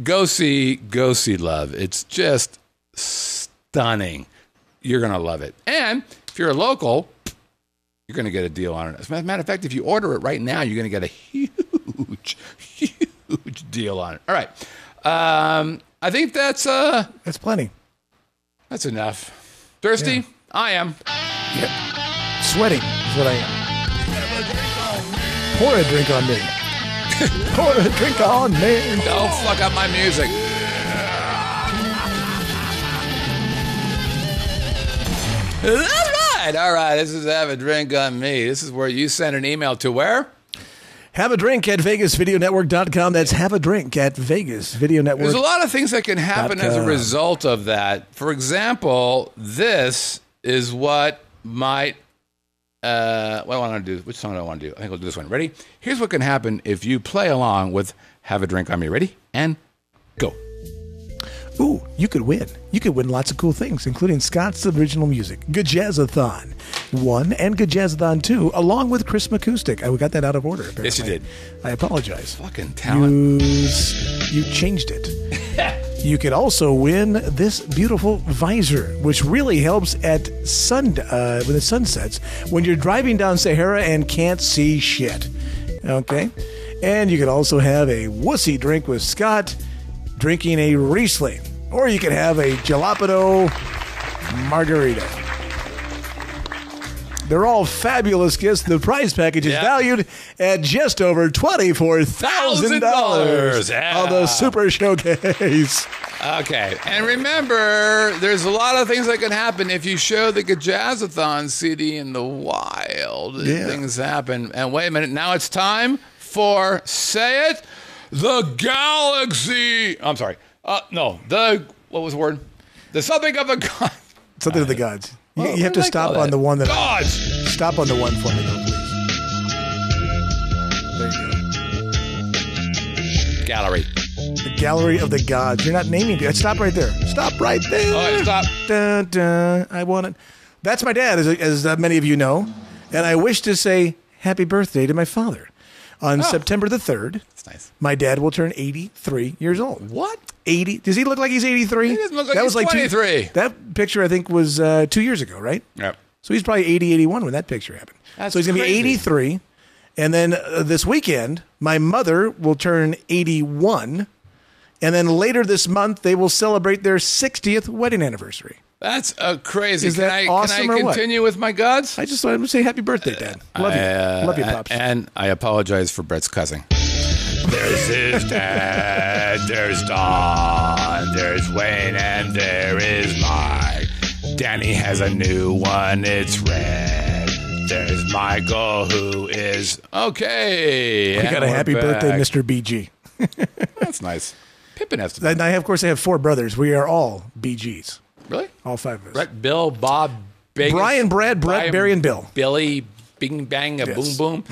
Go see LiLV. It's just stunning. You're going to love it. And if you're a local, you're going to get a deal on it. As a matter of fact, if you order it right now, you're going to get a huge, huge deal on it. All right. I think that's plenty. That's enough. Thirsty? Yeah. I am. Yep. Sweating is what I am. Pour a drink on me. Pour a drink on me. Don't fuck up my music. All right. This is Have a Drink on Me. This is where you send an email to where? Have a drink at VegasVideoNetwork.com. That's have a drink at VegasVideoNetwork. There's a lot of things that can happen as a result of that. For example, this is what might. What do I want to do? Which song do I want to do? I think I'll do this one. Ready? Here's what can happen if you play along with Have a Drink on Me. Ready? And go. Ooh, you could win. You could win lots of cool things, including Scott's original music, Guitjazzathon 1 and Guitjazzathon 2, along with Chris Acoustic. I got that out of order, apparently. Yes, you did. I apologize. Fucking talent. You changed it. You could also win this beautiful visor, which really helps at when the sun sets, when you're driving down Sahara and can't see shit. Okay? And you could also have a wussy drink with Scott drinking a Riesling. Or you could have a jalapeno margarita. They're all fabulous gifts. The prize package is valued at just over $24,000 on the Super Showcase. Okay. And remember, there's a lot of things that can happen if you show the Guitjazzathon CD in the wild. Yeah. Things happen. And wait a minute. Now it's time for, say it, the Galaxy. I'm sorry. No. What was the word? The something of the gods. Something of the gods. You have to stop on the one that... Gods! Stop on the one for me, though, please. There you go. Gallery. The Gallery of the Gods. You're not naming it. Stop right there. Stop right there. All right, stop. Dun, dun. I want it. That's my dad, as many of you know. And I wish to say happy birthday to my father. On September the 3rd, that's nice. My dad will turn 83 years old. What? 80. Does he look like he's 83? He doesn't look like he's 23. That picture, I think, was 2 years ago, right? Yep. So he's probably 80, 81 when that picture happened. That's so he's going to be 83. And then this weekend, my mother will turn 81. And then later this month, they will celebrate their 60th wedding anniversary. That's crazy. Is that awesome can I continue with my gods? I just wanted to say happy birthday, Dad. Love you. Love you, Pops. And I apologize for Brett's cussing. There's his dad, there's Don, there's Wayne, and there is Mike. Danny has a new one, it's red. There's Michael, who is okay. We got a happy birthday, Mr. BG. That's nice. Pippin has to be. And of course, I have 4 brothers. We are all BGs. Really? All 5 of us. Brett, Bill, Bob, Vegas, Brian, Brad, Brett, Barry, and Bill. Billy, Bing, Bang, Boom, Boom.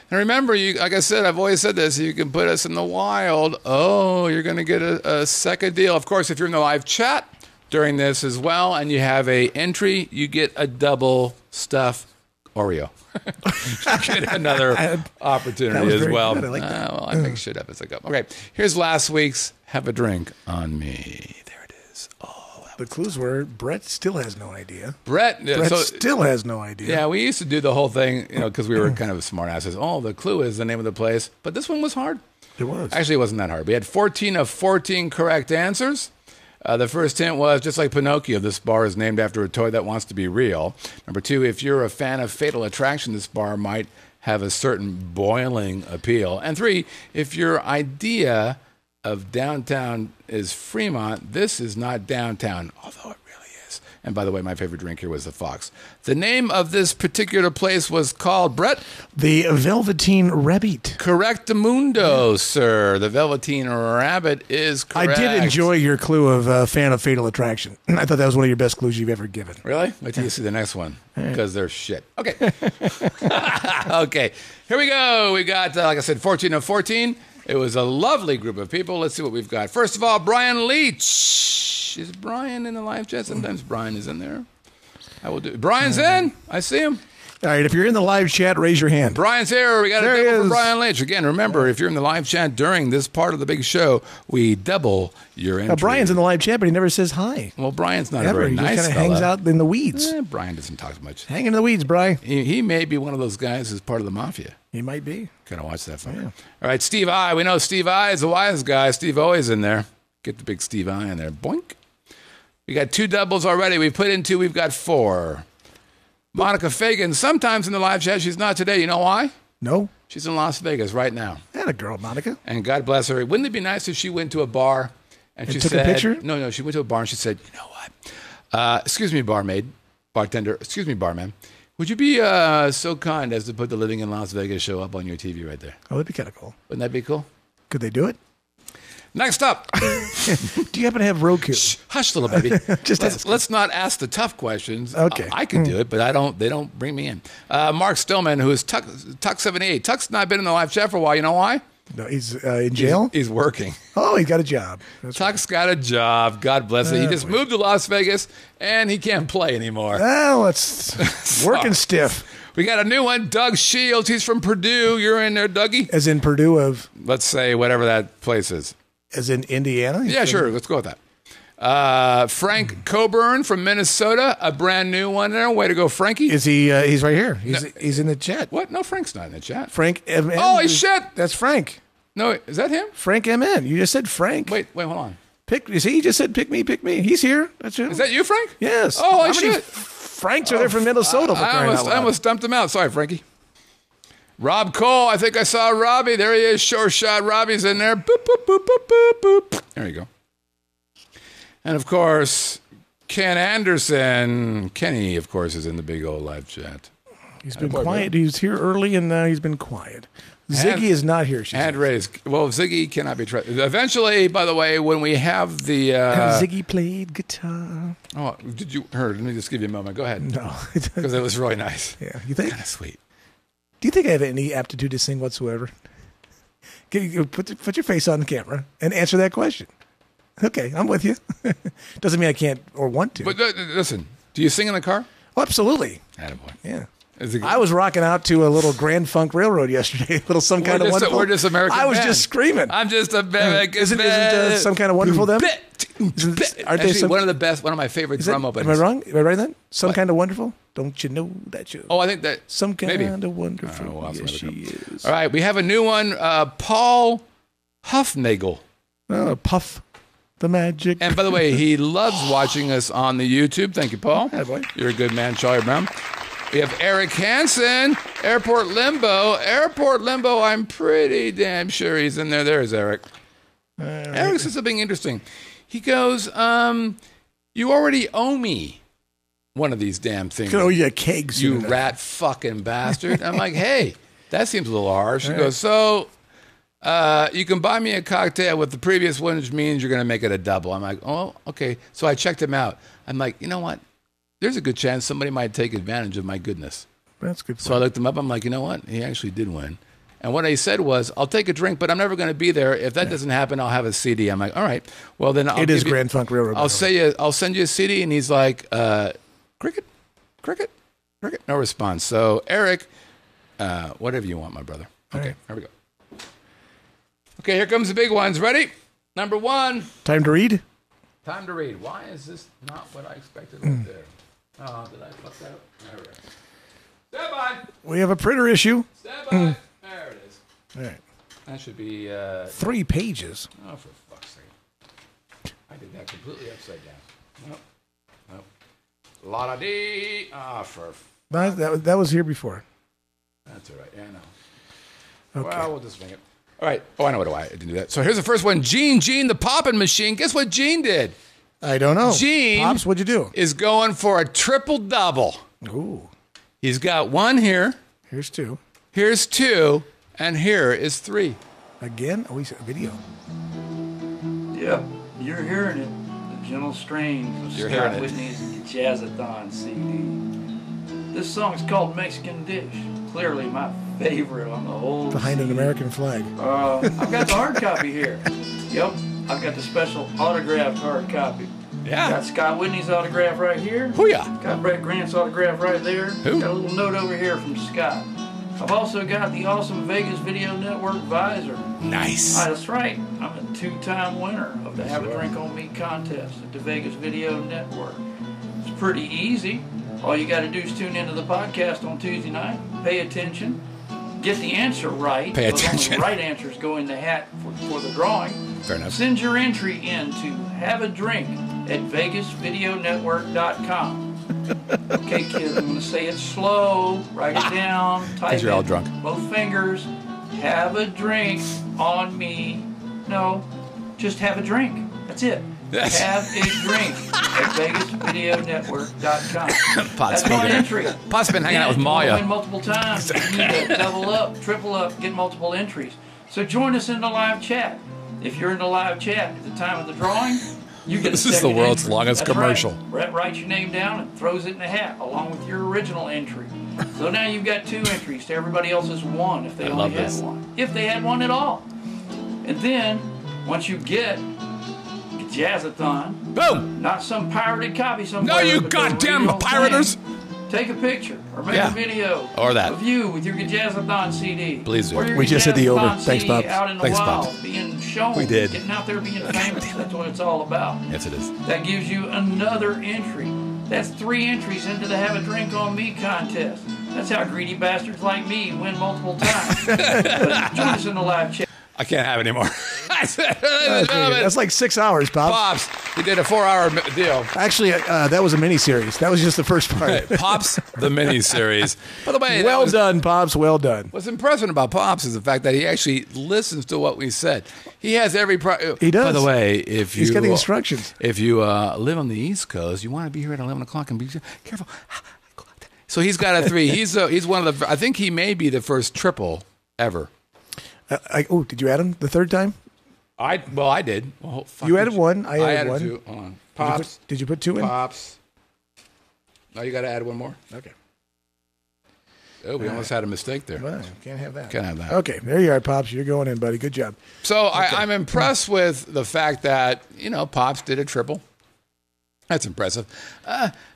And remember, like I said, I've always said this, you can put us in the wild. Oh, you're going to get a second deal. Of course, if you're in the live chat during this as well and you have a entry, you get a double stuff Oreo. You get another opportunity as well. Good. I like that. Well, I make shit up as I go. Okay, here's last week's Have a Drink on Me. There it is. The clues were Brett still has no idea. Brett still has no idea. Yeah, we used to do the whole thing, because we were kind of smart asses. Oh, the clue is the name of the place. But this one was hard. It was. Actually, it wasn't that hard. We had 14 of 14 correct answers. The first hint was, just like Pinocchio, this bar is named after a toy that wants to be real. Number 2, if you're a fan of Fatal Attraction, this bar might have a certain boiling appeal. And 3, if your idea of downtown is Fremont, this is not downtown, although it really is. And by the way, my favorite drink here was the Fox. The name of this particular place was called, Brett? The Velveteen Rabbit. Correctamundo, sir. The Velveteen Rabbit is correct. I did enjoy your clue of fan of Fatal Attraction. I thought that was one of your best clues you've ever given. Really? Wait till you see the next one, because they're shit. Okay. Okay, here we go. We got, like I said, 14 of 14. It was a lovely group of people. Let's see what we've got. First of all, Brian Leach. Is Brian in the live chat? Sometimes Brian is in there. I will do. Brian's in. I see him. All right, if you're in the live chat, raise your hand. Brian's here. We got a double for Brian Leach. Again, remember, if you're in the live chat during this part of the big show, we double your entry. Brian's in the live chat, but he never says hi. Well, Brian's not a very nice fella. He just kind of hangs out in the weeds. Brian doesn't talk much. Hanging in the weeds, Brian. He may be one of those guys who's part of the mafia. He might be. Kind of watch that for me. Yeah. All right, Steve I. We know Steve I is the wise guy. Steve always in there. Get the big Steve I in there. Boink. We got 2 doubles already. We put in 2. We've got 4. Monica Fagan, sometimes in the live chat. She's not today. You know why? No. She's in Las Vegas right now. That a girl, Monica. And God bless her. Wouldn't it be nice if she went to a bar and she took said... a picture? No. She went to a bar and she said, you know what? Excuse me, bartender. Excuse me, barman. Would you be so kind as to put the Living in Las Vegas show up on your TV right there? Oh, that'd be kind of cool. Wouldn't that be cool? Could they do it? Next up. Do you happen to have Roku? Shh, hush, little baby. Let's not ask the tough questions. Okay. I can do it, but they don't bring me in. Mark Stillman, who is Tuck78. Tuck's not been in the live chat for a while. You know why? No, he's in jail? He's working. Oh, he got a job. Tuck's got a job. God bless it. He just moved to Las Vegas, and he can't play anymore. Well, it's working stiff. We got a new one, Doug Shields. He's from Purdue. You're in there, Dougie? As in Purdue of? Let's say whatever that place is. As in Indiana? Yeah, sure. Let's go with that. Frank Coburn from Minnesota, a brand new one there. Way to go, Frankie. Is he? He's right here. He's in the chat. What? No, Frank's not in the chat. Frank MN. Oh, shit. That's Frank. No, is that him? Frank MN. You just said Frank. Wait, hold on. You see, he just said pick me. He's here. That's him. Is that you, Frank? Yes. Oh, How shit. many Franks are there from Minnesota? I almost dumped him out. Sorry, Frankie. Rob Cole. I think I saw Robbie. There he is. Short shot. Robbie's in there. Boop, boop, boop, boop, boop, boop. There you go. And, of course, Ken Anderson. Kenny, of course, is in the big old live chat. He's been quiet. He was here early, and now he's been quiet. Ziggy is not here. Hand raised. Well, Ziggy cannot be trusted. Eventually, by the way, when we have the... Ziggy played guitar. Oh, did you... Let me just give you a moment. Go ahead. No. Because it was really nice. Yeah. You think? Kind of sweet. Do you think I have any aptitude to sing whatsoever? Can you put your face on the camera and answer that question? Okay, I'm with you. Doesn't mean I can't or want to. But listen, do you sing in the car? Oh, absolutely. Attaboy. Yeah. I was rocking out to a little Grand Funk Railroad yesterday. A little Some Kind of Wonderful. We're just American I was band. just screaming. I'm just American Isn't Some Kind of Wonderful them? Actually, one of my favorite drum openings. Am I wrong? Am I right then? Some Kind of Wonderful? Don't you know that you? Oh, I think that. Some Kind maybe. of Wonderful. Well, yes, she is. All right, we have a new one. Paul Huffnagel. Oh, Puff the Magic. And by the way, he loves watching us on the YouTube. Thank you, Paul. Hey, boy. You're a good man, Charlie Brown. We have Eric Hansen, Airport Limbo. Airport Limbo, I'm pretty damn sure he's in there. There's Eric. Eric says something interesting. He goes, you already owe me one of these damn things. Oh, yeah, kegs. You rat fucking bastard. I'm like, hey, that seems a little harsh. He goes, so you can buy me a cocktail with the previous one, which means you're going to make it a double. I'm like, oh, okay. So I checked him out. I'm like, you know what? There's a good chance somebody might take advantage of my goodness. That's good. So I looked him up. I'm like, you know what? He actually did win. And what he said was, I'll take a drink, but I'm never going to be there. If that doesn't happen, I'll have a CD. I'm like, all right. Well, then I'll It is Grand Funk Railroad. I'll send you a CD. And he's like, cricket. No response. So, Eric, whatever you want, my brother. Okay, Here we go. Okay, here comes the big ones. Ready? Number one. Time to read? Time to read. Why is this not what I expected right there? Oh, did I fuck that up? There we go. Stand by. We have a printer issue. Stand by. There it is. All right. That should be... 3 pages. Oh, for fuck's sake. I did that completely upside down. Nope. La-da-dee. Ah, for... That was here before. That's all right. Yeah, I know. Okay. Well, we'll just swing it. All right. Oh, I know why I didn't do that. So here's the first one. Gene the poppin' machine. Guess what Gene did? I don't know. Gene Pops, what'd you do? Is going for a triple-double. Ooh. He's got 1 here. Here's 2. Here's 2. And here is 3. Again? Oh, we saw a video. Yep, you're hearing it. The gentle strains of You're Scott hearing it. Whitney's Guitjazzathon CD. This song's called Mexican Dish. Clearly my favorite on the whole Behind an CD. American flag. I've got the hard copy here. Yep, I've got the special autographed hard copy. Yeah. Got Scott Whitney's autograph right here. Hoo-yah. Got Brett Grant's autograph right there. Who? Got a little note over here from Scott. I've also got the awesome Vegas Video Network visor. Nice. That's right. I'm a 2-time winner of the Have a Drink on Me contest at the Vegas Video Network. It's pretty easy. All you got to do is tune into the podcast on Tuesday night, pay attention, get the answer right. Pay Those attention. only right answers go in the hat for the drawing. Fair enough. Send your entry in to Have a Drink at VegasVideoNetwork.com. Okay, kids, I'm going to say it slow. Write it down. Type Because you're all it. drunk. Both fingers. Have a drink on me. No, just have a drink. That's it. Yes. Have a drink at VegasVideoNetwork.com. Pot's That's my been- entry. Pot's been hanging out with Again, if you wanna Maya. win multiple times. You need to double up, triple up, get multiple entries. So join us in the live chat. If you're in the live chat at the time of the drawing, you get This a is the second world's entry. longest That's commercial. Right. Brett writes your name down and throws it in the hat along with your original entry. So now you've got 2 entries to everybody else's 1 if they I only love had this. 1. If they had 1 at all. And then, once you get Guitjazzathon, Boom. not some pirated copy somewhere. No, you but the goddamn original pirators. thing, Take a picture or make a video or that of you with your Guitjazzathon CD. Please do. Or your We just hit the over. Guitjazzathon Thanks, CD Bob. out in the Thanks, wild, Bob. being shown. We did. Getting out there being famous. That's what it's all about. Yes, it is. That gives you another entry. That's 3 entries into the Have a Drink on Me contest. That's how greedy bastards like me win multiple times. But join us in the live chat. I can't have any more. That's like 6 hours, Bob. Pops, he did a 4-hour deal. Actually, that was a mini-series. That was just the first part. Pops, the mini-series. By the way, well done, Pops. Well done. What's impressive about Pops is the fact that he actually listens to what we said. He has every... He does. By the way, if you... He's got the instructions. If you live on the East Coast, you want to be here at 11 o'clock and be careful. So he's got a 3. He's one of the... I think he may be the first triple ever. Did you add him the third time? I did. Well, you added 1. I added 1. 2. Hold on. Pops. Did you put 2 in? Pops. Now you got to add 1 more. Okay. Oh, we almost had a mistake there. Well, can't have that. Can't have that. Okay, there you are, Pops. You're going in, buddy. Good job. So I'm impressed with the fact that, Pops did a triple. That's impressive.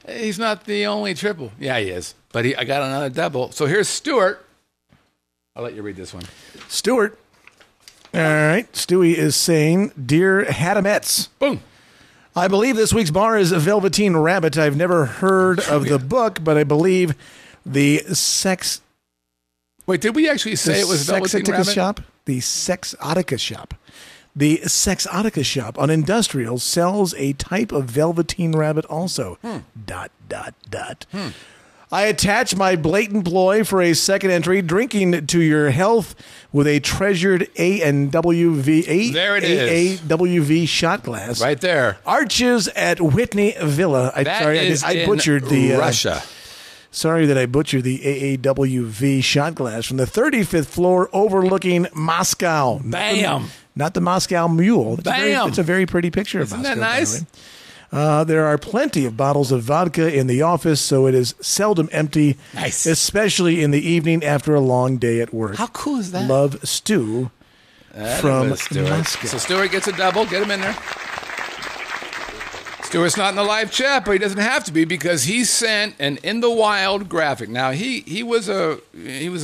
He's not the only triple. Yeah, he is. But I got another double. So here's Stuart. I'll let you read this one. Stuart. All right. Stewie is saying, Dear Hadamettes. Boom. I believe this week's bar is Velveteen Rabbit. I've never heard of the book, but I believe the sex... Wait, did we actually say it was Velveteen Rabbit? Shop? The Sexotica Shop. The Sexotica Shop on Industrial sells a type of Velveteen Rabbit also. ... I attach my blatant ploy for a second entry, drinking to your health with a treasured AWV There it is. AAWV shot glass. Right there. Arches at Whitney Villa. I butchered the Russia. Sorry that I butchered the AAWV shot glass from the 35th floor overlooking Moscow. Bam. Not the Moscow Mule. Bam. It's a very pretty picture of Isn't Moscow. that nice? There are plenty of bottles of vodka in the office, so it is seldom empty, Nice. Especially in the evening after a long day at work. How cool is that? Love, Stu from Moscow. So Stuart gets a double. Get him in there. Stuart's not in the live chat, but he doesn't have to be because he sent an In the Wild graphic. Now he was a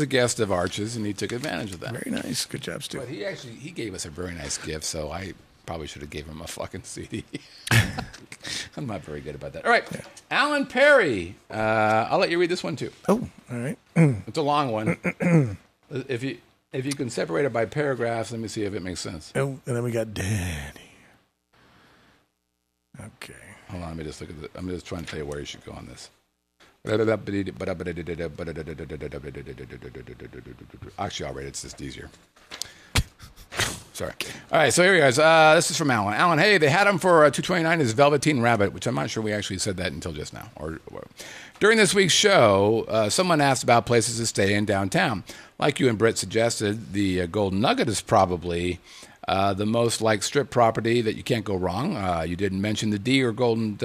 guest of Arches, and he took advantage of that. Very nice. Good job, Stu. But he gave us a very nice gift, so I probably should have gave him a fucking CD. I'm not very good about that. All right, yeah. Alan Perry. I'll let you read this one too. Oh, all right. It's a long one. If you can separate it by paragraphs, let me see if it makes sense. Oh, and then we got Danny. Okay. Hold on, let me just look at it. I'm just trying to tell you where you should go on this. Actually, I'll read it. It's just easier. Sorry. All right, so here he is. This is from Alan. Alan, hey, they had him for $2.29 is Velveteen Rabbit, which I'm not sure we actually said that until just now. Or during this week's show, someone asked about places to stay in downtown. Like you and Britt suggested, the Golden Nugget is probably the most like strip property that you can't go wrong. You didn't mention the D or Golden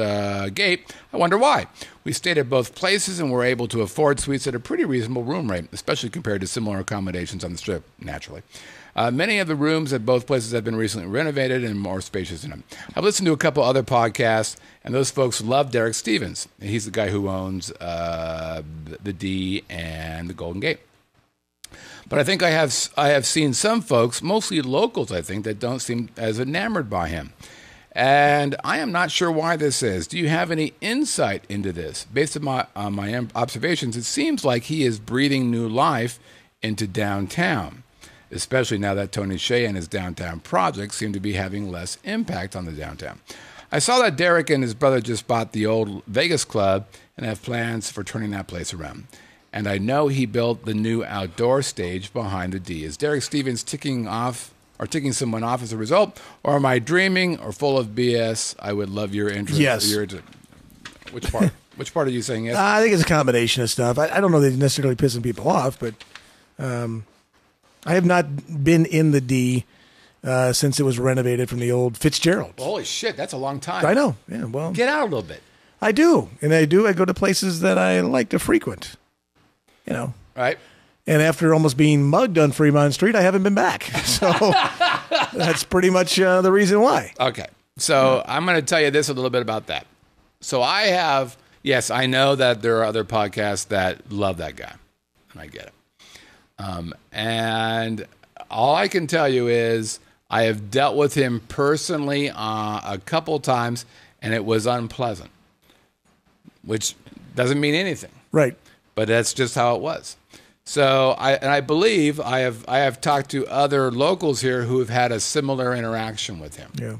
Gate. I wonder why. We stayed at both places and were able to afford suites at a pretty reasonable room rate, especially compared to similar accommodations on the strip, naturally. Many of the rooms at both places have been recently renovated and more spacious in them. I've listened to a couple other podcasts, and those folks love Derek Stevens. He's the guy who owns the D and the Golden Gate. But I think I have seen some folks, mostly locals, I think, that don't seem as enamored by him. And I am not sure why this is. Do you have any insight into this? Based on my observations, it seems like he is breathing new life into downtown, especially now that Tony Hsieh and his downtown project seem to be having less impact on the downtown. I saw that Derek and his brother just bought the old Vegas club and have plans for turning that place around. And I know he built the new outdoor stage behind the D. Is Derek Stevens ticking someone off as a result? Or am I dreaming or full of BS? I would love your interest. Yes. Which part? Which part are you saying yes? I think it's a combination of stuff. I don't know that he's necessarily pissing people off, but I have not been in the D since it was renovated from the old Fitzgerald. Holy shit, that's a long time. I know. Yeah, well, get out a little bit. I do, and I go to places that I like to frequent. You know, right? And after almost being mugged on Fremont Street, I haven't been back. So that's pretty much the reason why. Okay, so I'm going to tell you this a little bit about that. So I have yes, I know that there are other podcasts that love that guy, and I get it. And all I can tell you is I have dealt with him personally a couple times, and it was unpleasant, which doesn't mean anything. Right. But that's just how it was. So I believe I have talked to other locals here who have had a similar interaction with him. Yeah.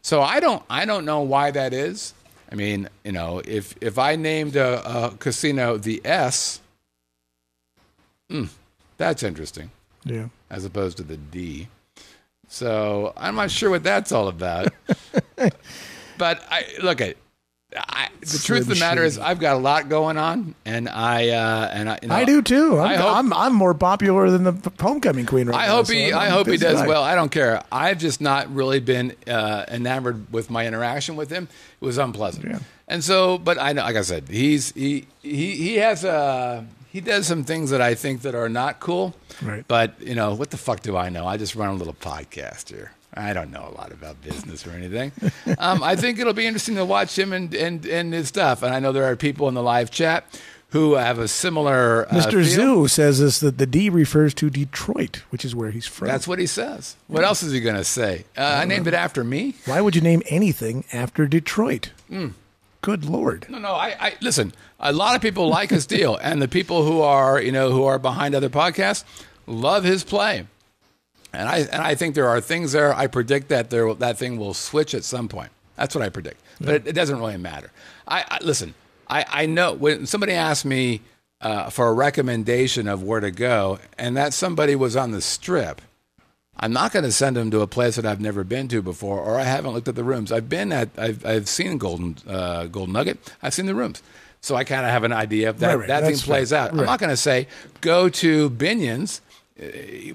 So I don't know why that is. I mean, if I named a casino the S, that's interesting. Yeah. As opposed to the D. So I'm not sure what that's all about. But the truth of the matter is I've got a lot going on, and I do too. I'm more popular than the homecoming queen right now. I hope he does well. I don't care. I've just not really been enamored with my interaction with him. It was unpleasant. Yeah. And so, but I know, like I said, he does some things that I think that are not cool. Right. But what the fuck do I know? I just run a little podcast here. I don't know a lot about business or anything. I think it'll be interesting to watch him and his stuff. And I know there are people in the live chat who have a similar Mr. Zoo says this, that the D refers to Detroit, which is where he's from. That's what he says. What else is he going to say? I named it after me. Why would you name anything after Detroit? Good Lord. No, I listen, a lot of people like his deal, and the people who are behind other podcasts love his play. And I think there are things there. I predict that that thing will switch at some point. That's what I predict. But it doesn't really matter. Listen, I know when somebody asked me for a recommendation of where to go, and that somebody was on the Strip, I'm not going to send them to a place that I've never been to before, or I haven't looked at the rooms. I've seen Golden Nugget. I've seen the rooms. So I kind of have an idea of that. Right. That thing plays out. Right. I'm not going to say go to Binion's.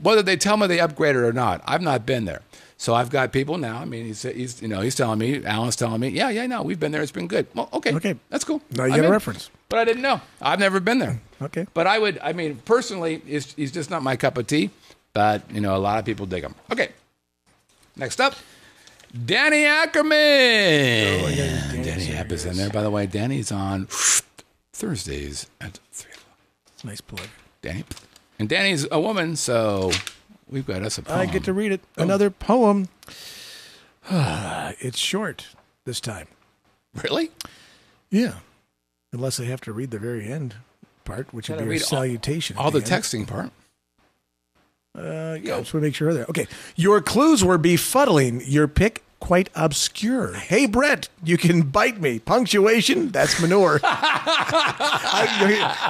Whether they tell me they upgraded or not, I've not been there. So I've got people now. I mean, he's telling me, Alan's telling me, no, we've been there. It's been good. Well, okay, that's cool. Now you get a reference. But I didn't know. I've never been there. Okay. But personally, he's just not my cup of tea. But a lot of people dig him. Okay. Next up, Danny Ackerman. Danny App is in there. By the way, Danny's on Thursdays at 3 o'clock. Nice plug, Danny. And Danny's a woman, so we've got us a poem. I get to read it. Another poem. It's short this time. Really? Yeah. Unless I have to read the very end part, which would be a salutation. All the texting part. Yeah, just want to make sure there. Okay. Your clues were befuddling. Your pick quite obscure. Hey, Brett, you can bite me. Punctuation, that's manure.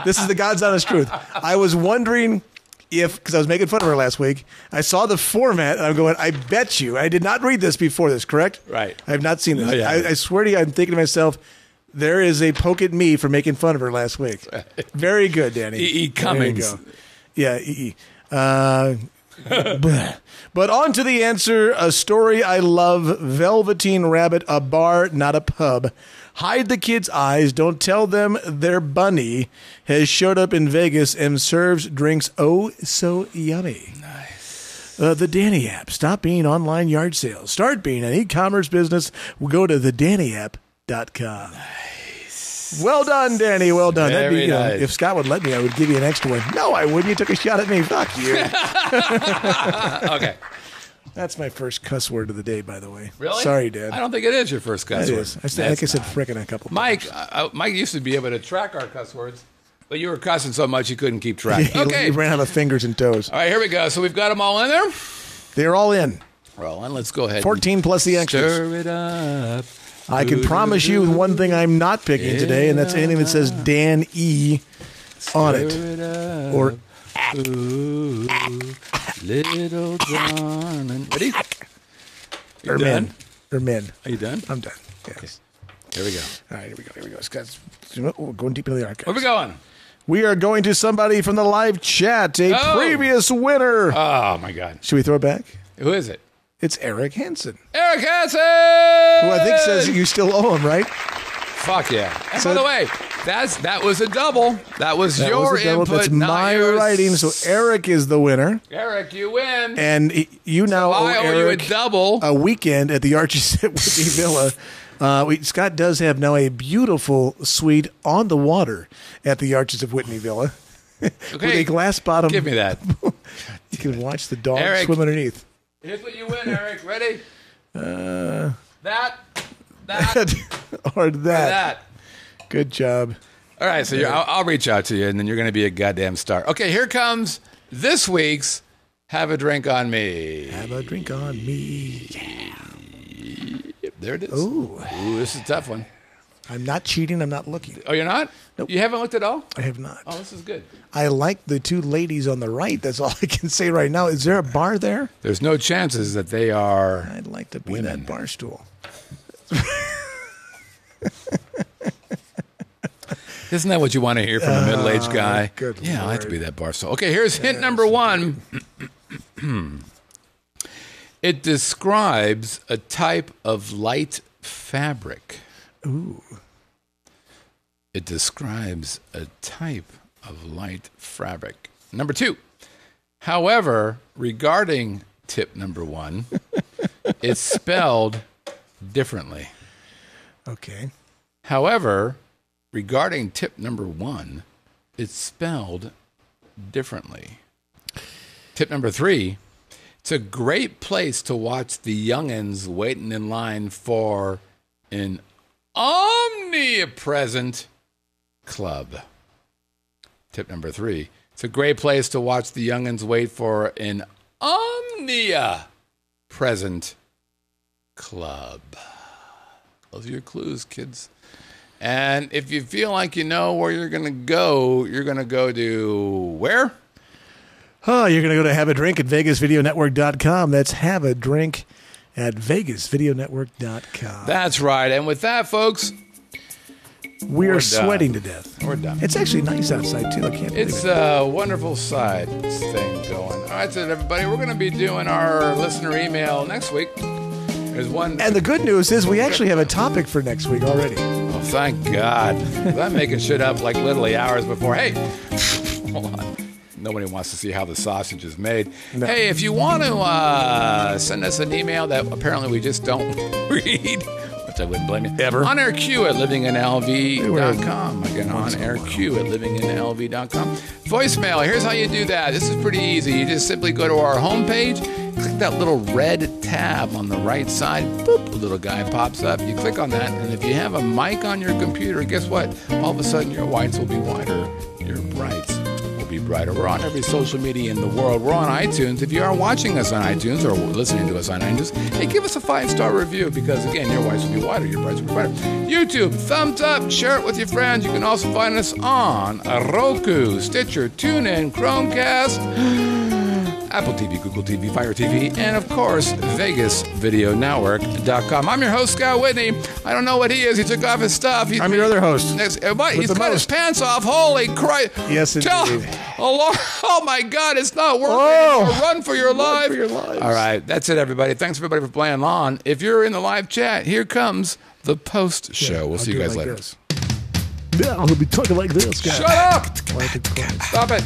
This is the God's honest truth. I was wondering because I was making fun of her last week, I saw the format, and I'm going, I bet you, I did not read this before this, correct? Right. I have not seen this. Oh, yeah. I swear to you, I'm thinking to myself, there is a poke at me for making fun of her last week. Very good, Danny. E. Cummings. Yeah, E. But on to the answer. A story I love. Velveteen Rabbit, a bar, not a pub. Hide the kids' eyes. Don't tell them their bunny has showed up in Vegas and serves drinks oh so yummy. Nice. The Danny app. Stop being online yard sales. Start being an e-commerce business. We'll go to thedannyapp.com. Nice. Well done, Danny. Well done. Very nice. If Scott would let me, I would give you an extra one. No, I wouldn't. You took a shot at me. Fuck you. Okay. That's my first cuss word of the day, by the way. Really? Sorry, Dad. I don't think it is your first cuss word. It is. I said frickin' a couple times. Mike used to be able to track our cuss words, but you were cussing so much you couldn't keep track. Okay. He ran out of fingers and toes. All right, here we go. So we've got them all in there? They're all in. Well, and let's go ahead. 14 plus the extras. Stir it up. I can promise you one thing I'm not picking today, and that's anything that says Dan E on it. Or Ooh, little darling. Ready? Or men. Or men. Are you done? I'm done. Yes. Okay. Here we go. All right, here we go. Scott's going deep into the archives. Where are we going? We are going to somebody from the live chat, a previous winner. Oh, my God. Should we throw it back? Who is it? It's Eric Hansen. Eric Hansen! Who I think says you still owe him, right? Fuck yeah. And by the way, that was a double. That was your input, That's not my yours. writing. So Eric is the winner. Eric, you win. And you now owe I owe Eric you a double. A weekend at the Archie's at Whitney Villa Scott does have now a beautiful suite on the water at the Arches of Whitney Villa. Okay. With a glass bottom. Give me that. You can watch the dog Eric, swim underneath. Here's what you win, Eric. Ready? That. Or that. Good job. All right, so I'll reach out to you, and then you're going to be a goddamn star. Okay, here comes this week's Have a Drink on Me. Have a drink on me. Yeah. There it is. Ooh, this is a tough one. I'm not cheating. I'm not looking. Oh, you're not? Nope. You haven't looked at all? I have not. Oh, this is good. I like the two ladies on the right. That's all I can say right now. Is there a bar there? There's no chances that they are I'd like to be women. that bar stool. Isn't that what you want to hear from a middle-aged guy? Good yeah, I like to Lord. be that bar stool. Okay, here's hint number one. It describes a type of light fabric. Ooh. It describes a type of light fabric. Number two. However, regarding tip number one, it's spelled differently. Okay. However, regarding tip number one, it's spelled differently. Tip number three, it's a great place to watch the youngins waiting in line for an omnipresent club. Tip number three, it's a great place to watch the youngins wait for an omnipresent club. Those are your clues, kids. And if you feel like you know where you're going to go to where? Oh, you're going to go to Have a Drink at VegasVideoNetwork.com. That's Have a Drink at VegasVideoNetwork.com. That's right. And with that, folks, We We're are done. sweating to death. We're done. It's actually nice outside, too. I can't believe It's it. a wonderful side thing going. All right, so everybody, we're going to be doing our listener email next week. There's one. And the good news is we actually have a topic for next week already. Oh, thank God. I'm making shit up like literally hours before. Hey, hold on. Nobody wants to see how the sausage is made. No. Hey, if you want to send us an email that apparently we just don't read, which I wouldn't blame you. Ever. On airq at livinginlv.com. Again, on airq at livinginlv.com. Voicemail, here's how you do that. This is pretty easy. You just simply go to our homepage, click that little red tab on the right side. Boop, a little guy pops up. You click on that, and if you have a mic on your computer, guess what? All of a sudden, your whites will be whiter. Your brights will be brighter. We're on every social media in the world. We're on iTunes. If you are watching us on iTunes or listening to us on iTunes, hey, give us a 5-star review because, again, your whites will be whiter, your brights will be brighter. YouTube, thumbs up, share it with your friends. You can also find us on Roku, Stitcher, TuneIn, Chromecast, Apple TV, Google TV, Fire TV, and of course, VegasVideoNetwork.com. I'm your host, Scott Whitney. I don't know what he is. He took off his stuff. I'm your other host. What? He's cut his pants off. Holy Christ. Yes, indeed. Oh, my God. It's not working. Oh. Run for your life. for your lives. All right. That's it, everybody. Thanks, everybody, for playing along. If you're in the live chat, here comes the post show. We'll see you guys later. Yeah, I'll be talking like this, guys. Shut up. Like it's quiet. Stop it.